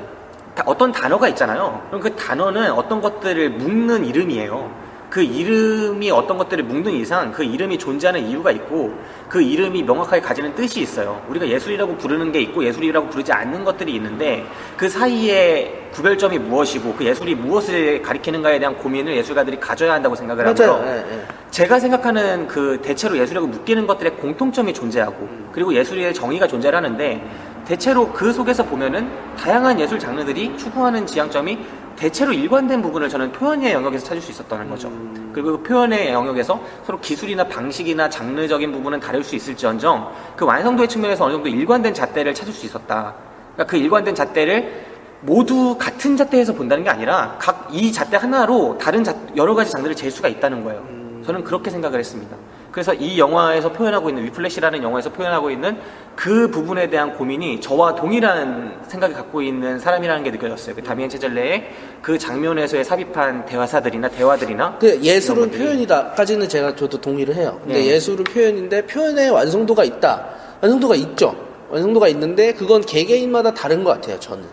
어떤 단어가 있잖아요. 그럼 그 단어는 어떤 것들을 묶는 이름이에요. 그 이름이 어떤 것들을 묶는 이상 그 이름이 존재하는 이유가 있고 그 이름이 명확하게 가지는 뜻이 있어요. 우리가 예술이라고 부르는 게 있고 예술이라고 부르지 않는 것들이 있는데 그 사이에 구별점이 무엇이고 그 예술이 무엇을 가리키는가에 대한 고민을 예술가들이 가져야 한다고 생각을 하고요. 맞아요. 제가 생각하는 그 대체로 예술이라고 묶이는 것들의 공통점이 존재하고 그리고 예술의 정의가 존재를 하는데 대체로 그 속에서 보면은 다양한 예술 장르들이 추구하는 지향점이 대체로 일관된 부분을 저는 표현의 영역에서 찾을 수 있었다는 거죠. 그리고 그 표현의 영역에서 서로 기술이나 방식이나 장르적인 부분은 다를 수 있을지언정 그 완성도의 측면에서 어느 정도 일관된 잣대를 찾을 수 있었다. 그러니까 그 일관된 잣대를 모두 같은 잣대에서 본다는 게 아니라 각 이 잣대 하나로 다른 여러 가지 장르를 잴 수가 있다는 거예요. 저는 그렇게 생각을 했습니다. 그래서 이 영화에서 표현하고 있는 위플래시라는 영화에서 표현하고 있는 그 부분에 대한 고민이 저와 동일한 생각을 갖고 있는 사람이라는 게 느껴졌어요. 그 다미엔 체잘레의 그 장면에서의 삽입한 대화사들이나 대화들이나 그 예술은 표현이다까지는 저도 동의를 해요. 근데 네. 예술은 표현인데 표현에 완성도가 있다. 완성도가 있죠. 완성도가 있는데 그건 개개인마다 다른 것 같아요. 저는.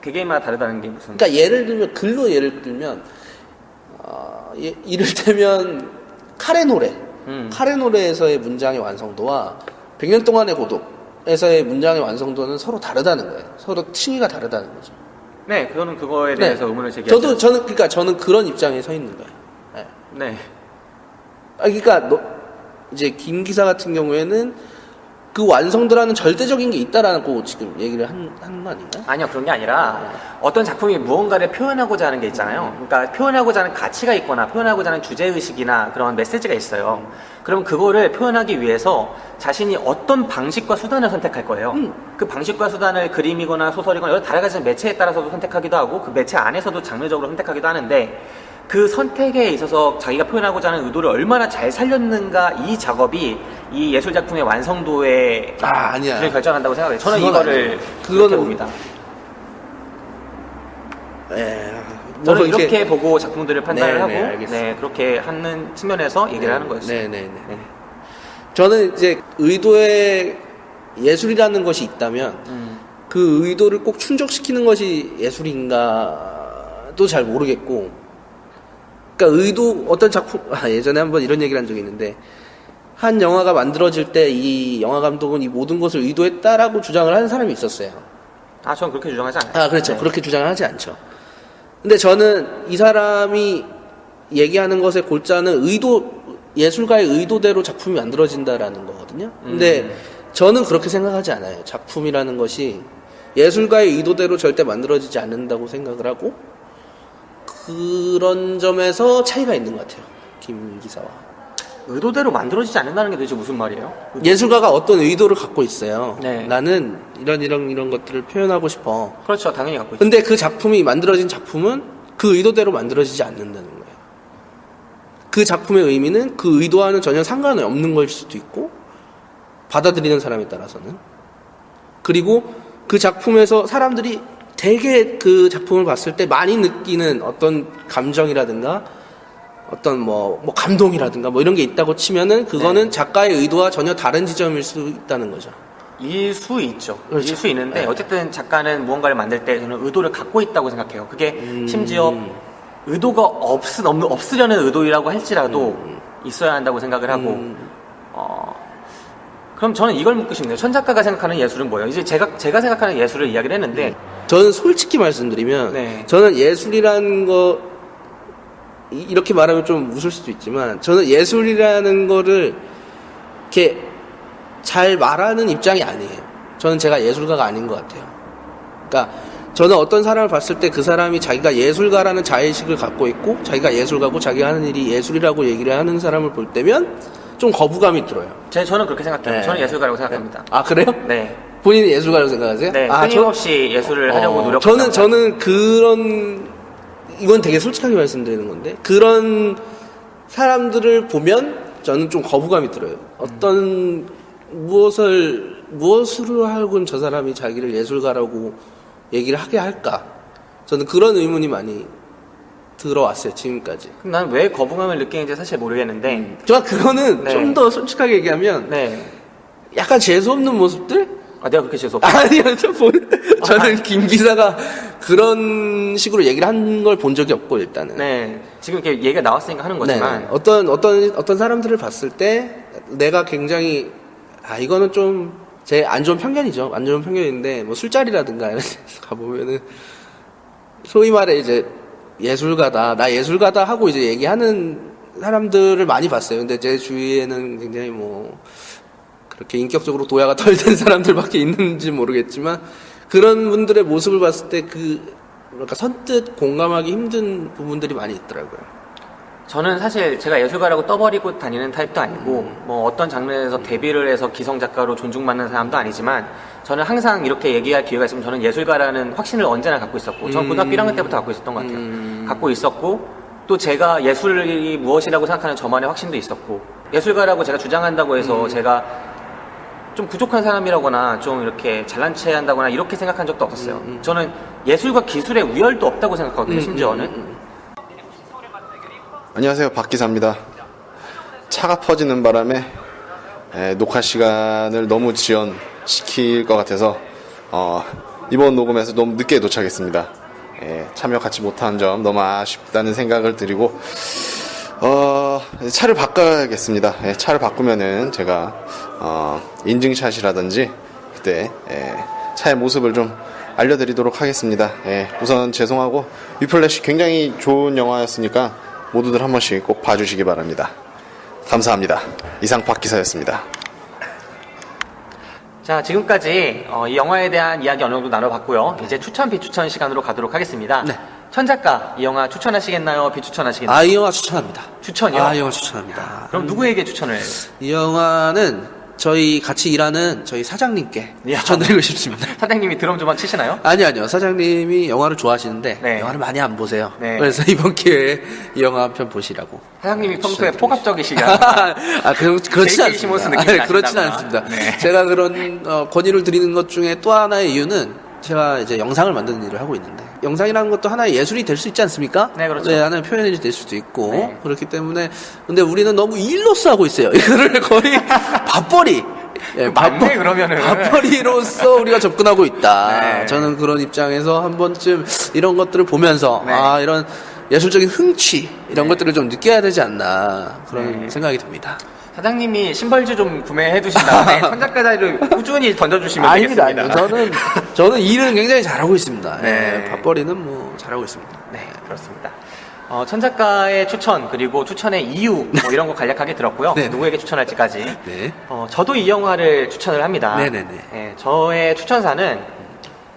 개개인마다 다르다는 게 무슨? 그러니까 예를 들면 이를테면 카레 노래. 카레 노래에서의 문장의 완성도와 100년 동안의 고독에서의 문장의 완성도는 서로 다르다는 거예요. 서로 층위가 다르다는 거죠. 네, 저는 그거에 대해서 의문을 제기하죠. 저는 그런 입장에 서 있는 거예요. 네. 네. 그러니까 이제 김 기사 같은 경우에는 그 완성도라는 절대적인 게 있다라고 지금 얘기를 한 거 아닌가요? 아니요, 그런 게 아니라 어떤 작품이 무언가를 표현하고자 하는 게 있잖아요. 그러니까 표현하고자 하는 가치가 있거나 표현하고자 하는 주제의식이나 그런 메시지가 있어요. 그럼 그거를 표현하기 위해서 자신이 어떤 방식과 수단을 선택할 거예요. 그 방식과 수단을 그림이거나 소설이거나 여러 다른 가지 매체에 따라서도 선택하기도 하고 그 매체 안에서도 장르적으로 선택하기도 하는데 그 선택에 있어서 자기가 표현하고자 하는 의도를 얼마나 잘 살렸는가 이 작업이 이 예술작품의 완성도에 아니야. 를 결정한다고 생각해요. 저는 그건 이거를 아니에요. 그렇게 봅니다. 저는 이렇게 보고 작품들을 판단을 하고 알겠습니다. 그렇게 하는 측면에서 얘기를 하는 거였어요. 네. 저는 이제 의도의 예술이라는 것이 있다면 그 의도를 꼭 충족시키는 것이 예술인가도 잘 모르겠고 그러니까 어떤 작품 예전에 한번 이런 얘기를 한 적이 있는데 한 영화가 만들어질 때 이 영화 감독은 이 모든 것을 의도했다라고 주장을 하는 사람이 있었어요. 저는 그렇게 주장하지 않아요. 그렇죠. 네. 그렇게 주장을 하지 않죠. 근데 저는 이 사람이 얘기하는 것의 골자는 예술가의 의도대로 작품이 만들어진다라는 거거든요. 근데 저는 그렇게 생각하지 않아요. 작품이라는 것이 예술가의 의도대로 절대 만들어지지 않는다고 생각을 하고 그런 점에서 차이가 있는 것 같아요. 김 기사와. 의도대로 만들어지지 않는다는 게 도대체 무슨 말이에요? 예술가가 어떤 의도를 갖고 있어요. 네. 나는 이런 것들을 표현하고 싶어. 그렇죠. 당연히 갖고 있죠. 근데 그 작품이 만들어진 작품은 그 의도대로 만들어지지 않는다는 거예요. 그 작품의 의미는 그 의도와는 전혀 상관이 없는 걸 수도 있고 받아들이는 사람에 따라서는 그리고 그 작품에서 사람들이 되게 그 작품을 봤을 때 많이 느끼는 어떤 감정이라든가 어떤 뭐 감동이라든가 뭐 이런 게 있다고 치면은 그거는 작가의 의도와 전혀 다른 지점일 수 있다는 거죠. 일 수 있죠. 그렇죠. 일 수 있는데 네. 어쨌든 작가는 무언가를 만들 때 저는 의도를 갖고 있다고 생각해요. 그게 심지어 의도가 없으려는 의도이라고 할지라도 있어야 한다고 생각을 하고 그럼 저는 이걸 묻고 싶네요. 천 작가가 생각하는 예술은 뭐예요? 이제 제가 생각하는 예술을 이야기를 했는데 저는 솔직히 말씀드리면 네. 저는 예술이라는 거 이렇게 말하면 좀 웃을 수도 있지만 저는 예술이라는 거를 이렇게 잘 말하는 입장이 아니에요. 저는 제가 예술가가 아닌 것 같아요. 그러니까 저는 어떤 사람을 봤을 때 그 사람이 자기가 예술가라는 자의식을 갖고 있고 자기가 예술가고 자기가 하는 일이 예술이라고 얘기를 하는 사람을 볼 때면 좀 거부감이 들어요. 저는 그렇게 생각해요. 네. 저는 예술가라고 생각합니다. 그래요? 네. 본인이 예술가라고 생각하세요? 네. 끊임없이 예술을 하려고 노력한다. 저는 이건 되게 솔직하게 말씀드리는 건데 그런 사람들을 보면 저는 좀 거부감이 들어요. 어떤 무엇으로 하고는 저 사람이 자기를 예술가라고 얘기를 하게 할까? 저는 그런 의문이 많이 들어왔어요, 지금까지. 그럼 난 왜 거부감을 느끼는지 사실 모르겠는데 그거는 네. 좀 더 솔직하게 얘기하면 네. 약간 재수없는 모습들? 내가 그렇게 재수없어. 아니요, 저는 김 기사가 그런 식으로 얘기를 한 걸 본 적이 없고 일단은. 네. 지금 이렇게 얘기가 나왔으니까 하는 거지만 네. 어떤 사람들을 봤을 때 내가 굉장히 이거는 좀 제 안 좋은 편견이죠. 안 좋은 편견인데 뭐 술자리라든가 이런 데서 가보면은 소위 말해 이제 예술가다, 나 예술가다 하고 이제 얘기하는 사람들을 많이 봤어요. 근데 제 주위에는 굉장히 뭐 그렇게 인격적으로 도야가 덜 된 사람들밖에 있는지 모르겠지만 그런 분들의 모습을 봤을 때 그러니까 선뜻 공감하기 힘든 부분들이 많이 있더라고요. 저는 사실 제가 예술가라고 떠버리고 다니는 타입도 아니고 뭐 어떤 장르에서 데뷔를 해서 기성 작가로 존중받는 사람도 아니지만 저는 항상 이렇게 얘기할 기회가 있으면 저는 예술가라는 확신을 언제나 갖고 있었고 저는 고등학교 1학년 때부터 갖고 있었던 것 같아요. 갖고 있었고 또 제가 예술이 무엇이라고 생각하는 저만의 확신도 있었고 예술가라고 제가 주장한다고 해서 제가 좀 부족한 사람이라거나 좀 이렇게 잘난 체 한다거나 이렇게 생각한 적도 없었어요. 저는 예술과 기술에 우열도 없다고 생각하거든요. 심지어는. 안녕하세요, 박 기사입니다. 차가 퍼지는 바람에 녹화 시간을 너무 지연시킬 것 같아서 이번 녹음에서 너무 늦게 도착했습니다. 참여 같이 못한 점 너무 아쉽다는 생각을 드리고 차를 바꿔야겠습니다. 차를 바꾸면은 제가 인증샷이라든지 그때 차의 모습을 좀 알려드리도록 하겠습니다. 우선 죄송하고 위플래시 굉장히 좋은 영화였으니까 모두들 한 번씩 꼭 봐주시기 바랍니다. 감사합니다. 이상 박 기사였습니다. 자, 지금까지 이 영화에 대한 이야기 어느 정도 나눠봤고요. 이제 추천 비추천 시간으로 가도록 하겠습니다. 네. 천 작가, 이 영화 추천하시겠나요? 비추천하시겠나요? 이 영화 추천합니다. 추천이요? 이 영화 추천합니다. 그럼 누구에게 추천을? 이 영화는 저희 같이 일하는 저희 사장님께 추천드리고 싶습니다. 사장님이 드럼 좀 치시나요? 아니요. 사장님이 영화를 좋아하시는데 네. 영화를 많이 안 보세요. 네. 그래서 이번 기회에 이 영화 한 편 보시라고. 사장님이 평소에 포갑적이시냐? 그렇진 JK 시몬스 않습니다. 느낌이 그렇진 나시다구나. 않습니다. 네. 제가 그런 권유를 드리는 것 중에 또 하나의 이유는 제가 이제 영상을 만드는 일을 하고 있는데 영상이라는 것도 하나의 예술이 될 수 있지 않습니까? 네, 그렇죠. 하나의 표현이 될 수도 있고 네. 그렇기 때문에 근데 우리는 너무 일로서 하고 있어요. 이거를 거의 밥벌이. 맞네, 그러면은. 밥벌이로서 우리가 접근하고 있다. 네. 저는 그런 입장에서 한 번쯤 이런 것들을 보면서 네. 이런 예술적인 흥취 이런 것들을 좀 느껴야 되지 않나 그런 생각이 듭니다. 사장님이 신발주 좀 구매해 두신 다음에 천 작가 자리를 꾸준히 던져주시면 아닙니다. 되겠습니다. 저는 일은 굉장히 잘하고 있습니다. 네. 밥벌이는 뭐 잘하고 있습니다. 네, 그렇습니다. 천 작가의 추천 그리고 추천의 이유 뭐 이런 거 간략하게 들었고요. 네. 누구에게 추천할지까지. 네. 저도 이 영화를 추천을 합니다. 네네네. 네, 저의 추천사는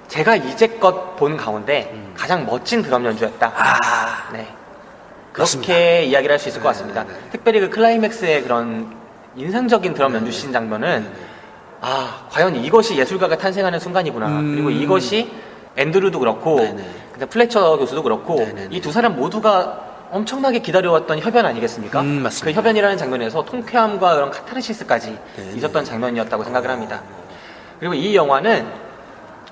제가 이제껏 본 가운데 가장 멋진 드럼 연주였다. 네. 그렇습니다. 그렇게 이야기를 할 수 있을 것 같습니다. 네네. 특별히 그 클라이맥스의 그런 인상적인 드럼 연주 씬 장면은 과연 이것이 예술가가 탄생하는 순간이구나. 그리고 이것이 앤드루도 그렇고 근데 플래처 교수도 그렇고 이 두 사람 모두가 엄청나게 기다려왔던 협연 아니겠습니까? 맞습니다. 그 협연이라는 장면에서 통쾌함과 그런 카타르시스까지 있었던 장면이었다고 생각을 합니다. 그리고 이 영화는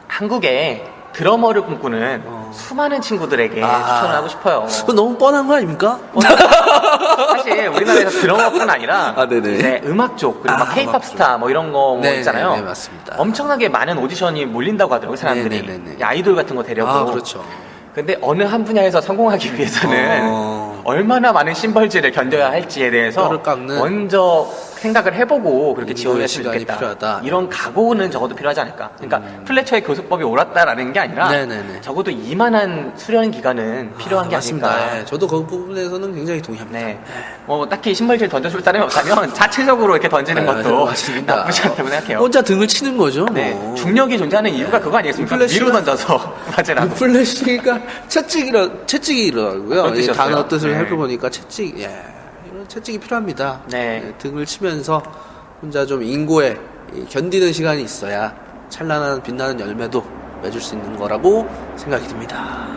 한국에 드러머를 꿈꾸는 수많은 친구들에게 추천을 하고 싶어요. 그거 너무 뻔한 거 아닙니까? 사실 우리나라에서 드러머뿐 아니라 네네. 이제 음악 쪽 그리고 막 K-pop 스타 뭐 이런 거 네, 있잖아요. 네, 맞습니다. 엄청나게 많은 오디션이 몰린다고 하더라고요, 사람들이. 네네네네. 아이돌 같은 거 데려고. 그렇죠. 근데 어느 한 분야에서 성공하기 위해서는 얼마나 많은 심벌지를 견뎌야 할지에 대해서 뼈를 깎는 먼저 생각을 해보고 그렇게 인도의 지원했으면 시간이 좋겠다. 필요하다. 이런 각오는 적어도 필요하지 않을까. 그러니까 플래처의 교수법이 옳았다라는 게 아니라 네네네. 적어도 이만한 수련 기간은 필요한 게 맞습니다. 아닐까. 네, 저도 그 부분에서는 굉장히 동의합니다. 네. 뭐 딱히 신발질 던져줄 사람이 없다면 자체적으로 이렇게 던지는 것도 맞습니다. 나쁘지 않다고 생각해요. 혼자 등을 치는 거죠. 네. 뭐. 중력이 존재하는 이유가 그거 아니겠습니까? 위로 던져서 맞으라고. 플래시가 채찍이라고요. 어떤 이 뜻이었어요? 단어 뜻을 네. 살펴보니까 채찍, 이런 채찍이 필요합니다. 네. 등을 치면서 혼자 좀 인고에 견디는 시간이 있어야 찬란한 빛나는 열매도 맺을 수 있는 거라고 생각이 듭니다.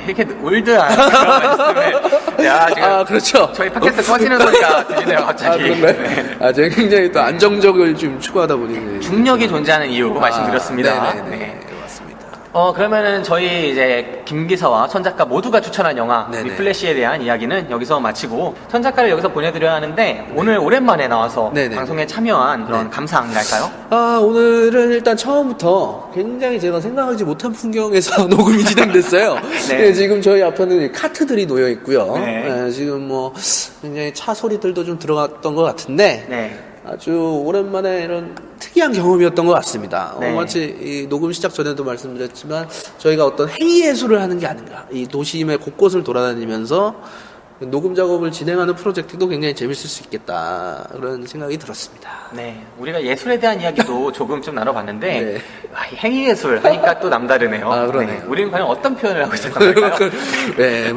되게 올드한 그런 말씀을. 야, 지금 그렇죠. 저희 팟캐스트 꺼지는 소리가 들리네요, 갑자기. 그런가요? 제가 굉장히 또 안정적을 좀 추구하다 보니 중력이 존재하는 이유 말씀드렸습니다. 네네네. 네. 맞습니다. 그러면은 저희 이제 김 기사와 천 작가 모두가 추천한 영화 네네. 위플래시에 대한 이야기는 여기서 마치고 천 작가를 여기서 보내드려야 하는데 오늘 오랜만에 나와서 네네. 방송에 참여한 그런 네. 감사한갈까요? 오늘은 일단 처음부터 굉장히 제가 생각하지 못한 풍경에서 녹음이 진행됐어요. 네. 네, 지금 저희 앞에는 카트들이 놓여 있고요. 네. 네, 지금 뭐 굉장히 차 소리들도 좀 들어갔던 것 같은데 네. 아주 오랜만에 이런 특이한 경험이었던 것 같습니다. 네. 마치 이 녹음 시작 전에도 말씀드렸지만 저희가 어떤 행위 예술을 하는 게 아닌가. 이 도심의 곳곳을 돌아다니면서 녹음 작업을 진행하는 프로젝트도 굉장히 재밌을 수 있겠다. 그런 생각이 들었습니다. 네, 우리가 예술에 대한 이야기도 조금 좀 나눠봤는데 네. 행위예술 하니까 또 남다르네요. 그러네요. 네, 우리는 과연 어떤 표현을 하고 있었던 걸까요? 네,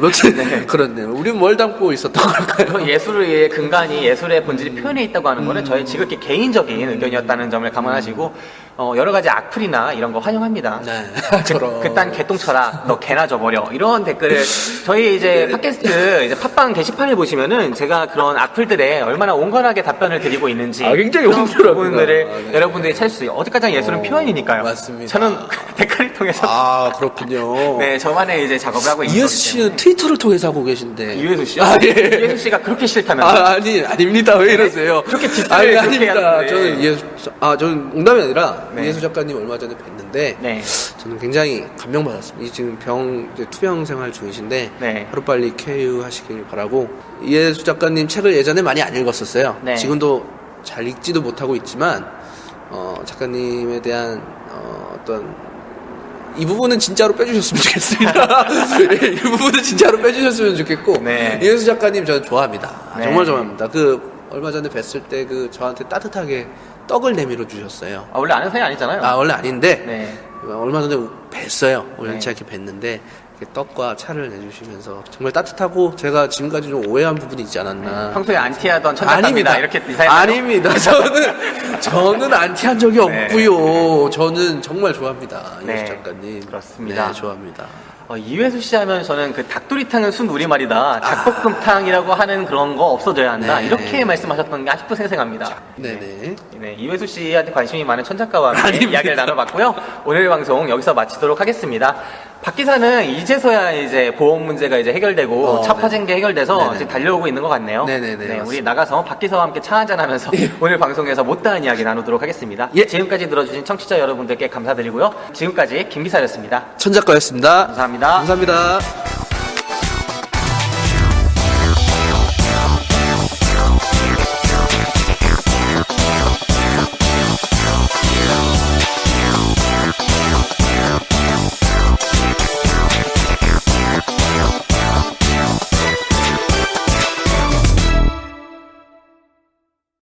그렇네요. 우리는 뭘 담고 있었던 걸까요? 그 예술의 근간이 예술의 본질이 표현에 있다고 하는 거는 저희 지극히 개인적인 의견이었다는 점을 감안하시고 여러 가지 악플이나 이런 거 환영합니다. 네, 그딴 개똥쳐라, 너 개나 줘버려 이런 댓글을 저희 이제 팟캐스트 이제 팟빵 게시판을 보시면은 제가 그런 악플들에 얼마나 온건하게 답변을 드리고 있는지 굉장히 그런 온건합니다. 부분들을 네. 여러분들이 찾을 수 있어요. 어디까지 예술은 표현이니까요. 맞습니다. 저는 댓글을 통해서 그렇군요. 네 저만의 이제 작업을 하고 있는 이예수 씨는 트위터를 통해서 하고 계신데. 이회수 씨요? 예. 이회수 씨가 그렇게 싫다면 아닙니다. 왜 이러세요? 그렇게 디스를 그렇게 아닙니다. 하는데. 저는 농담이 아니라 네. 이예수 작가님 얼마 전에 뵀는데 네. 저는 굉장히 감명받았습니다. 지금 이제 투병 생활 중이신데 네. 하루빨리 쾌유하시길 바라고 이예수 작가님 책을 예전에 많이 안 읽었었어요. 네. 지금도 잘 읽지도 못하고 있지만 작가님에 대한 어떤 이 부분은 진짜로 빼주셨으면 좋겠습니다. 네, 이 부분은 진짜로 빼주셨으면 좋겠고 네. 이예수 작가님 저는 좋아합니다. 네. 정말 좋아합니다. 얼마 전에 뵀을 때 저한테 따뜻하게 떡을 내밀어 주셨어요. 원래 아는 사이 아니잖아요. 원래 아닌데 네. 얼마 전에 뵀어요. 우연치 네. 않게 뵀는데 이렇게 떡과 차를 내주시면서 정말 따뜻하고 제가 지금까지 좀 오해한 부분이 있지 않았나. 평소에 안티하던 천작가입니다. 이렇게 디사인 아닙니다. 저는 안티한 적이 네. 없고요. 저는 정말 좋아합니다. 네. 이예수 작가님. 그렇습니다. 네, 좋아합니다. 이회수 씨 하면 저는 그 닭도리탕은 순 우리말이다. 닭볶음탕이라고 하는 그런 거 없어져야 한다. 네. 이렇게 말씀하셨던 게 아직도 생생합니다. 네네. 네, 이회수 씨한테 관심이 많은 천작가와 함께 아닙니다. 이야기를 나눠봤고요. 오늘 방송 여기서 마치도록 하겠습니다. 박 기사는 이제서야 이제 보험 문제가 이제 해결되고 차 파진 게 해결돼서 네네네. 이제 달려오고 있는 것 같네요. 네네네, 네, 우리 맞습니다. 나가서 박 기사와 함께 차 한잔 하면서 오늘 방송에서 못다한 이야기 나누도록 하겠습니다. 예. 지금까지 들어주신 청취자 여러분들께 감사드리고요. 지금까지 김 기사였습니다. 천 작가였습니다. 감사합니다. 감사합니다.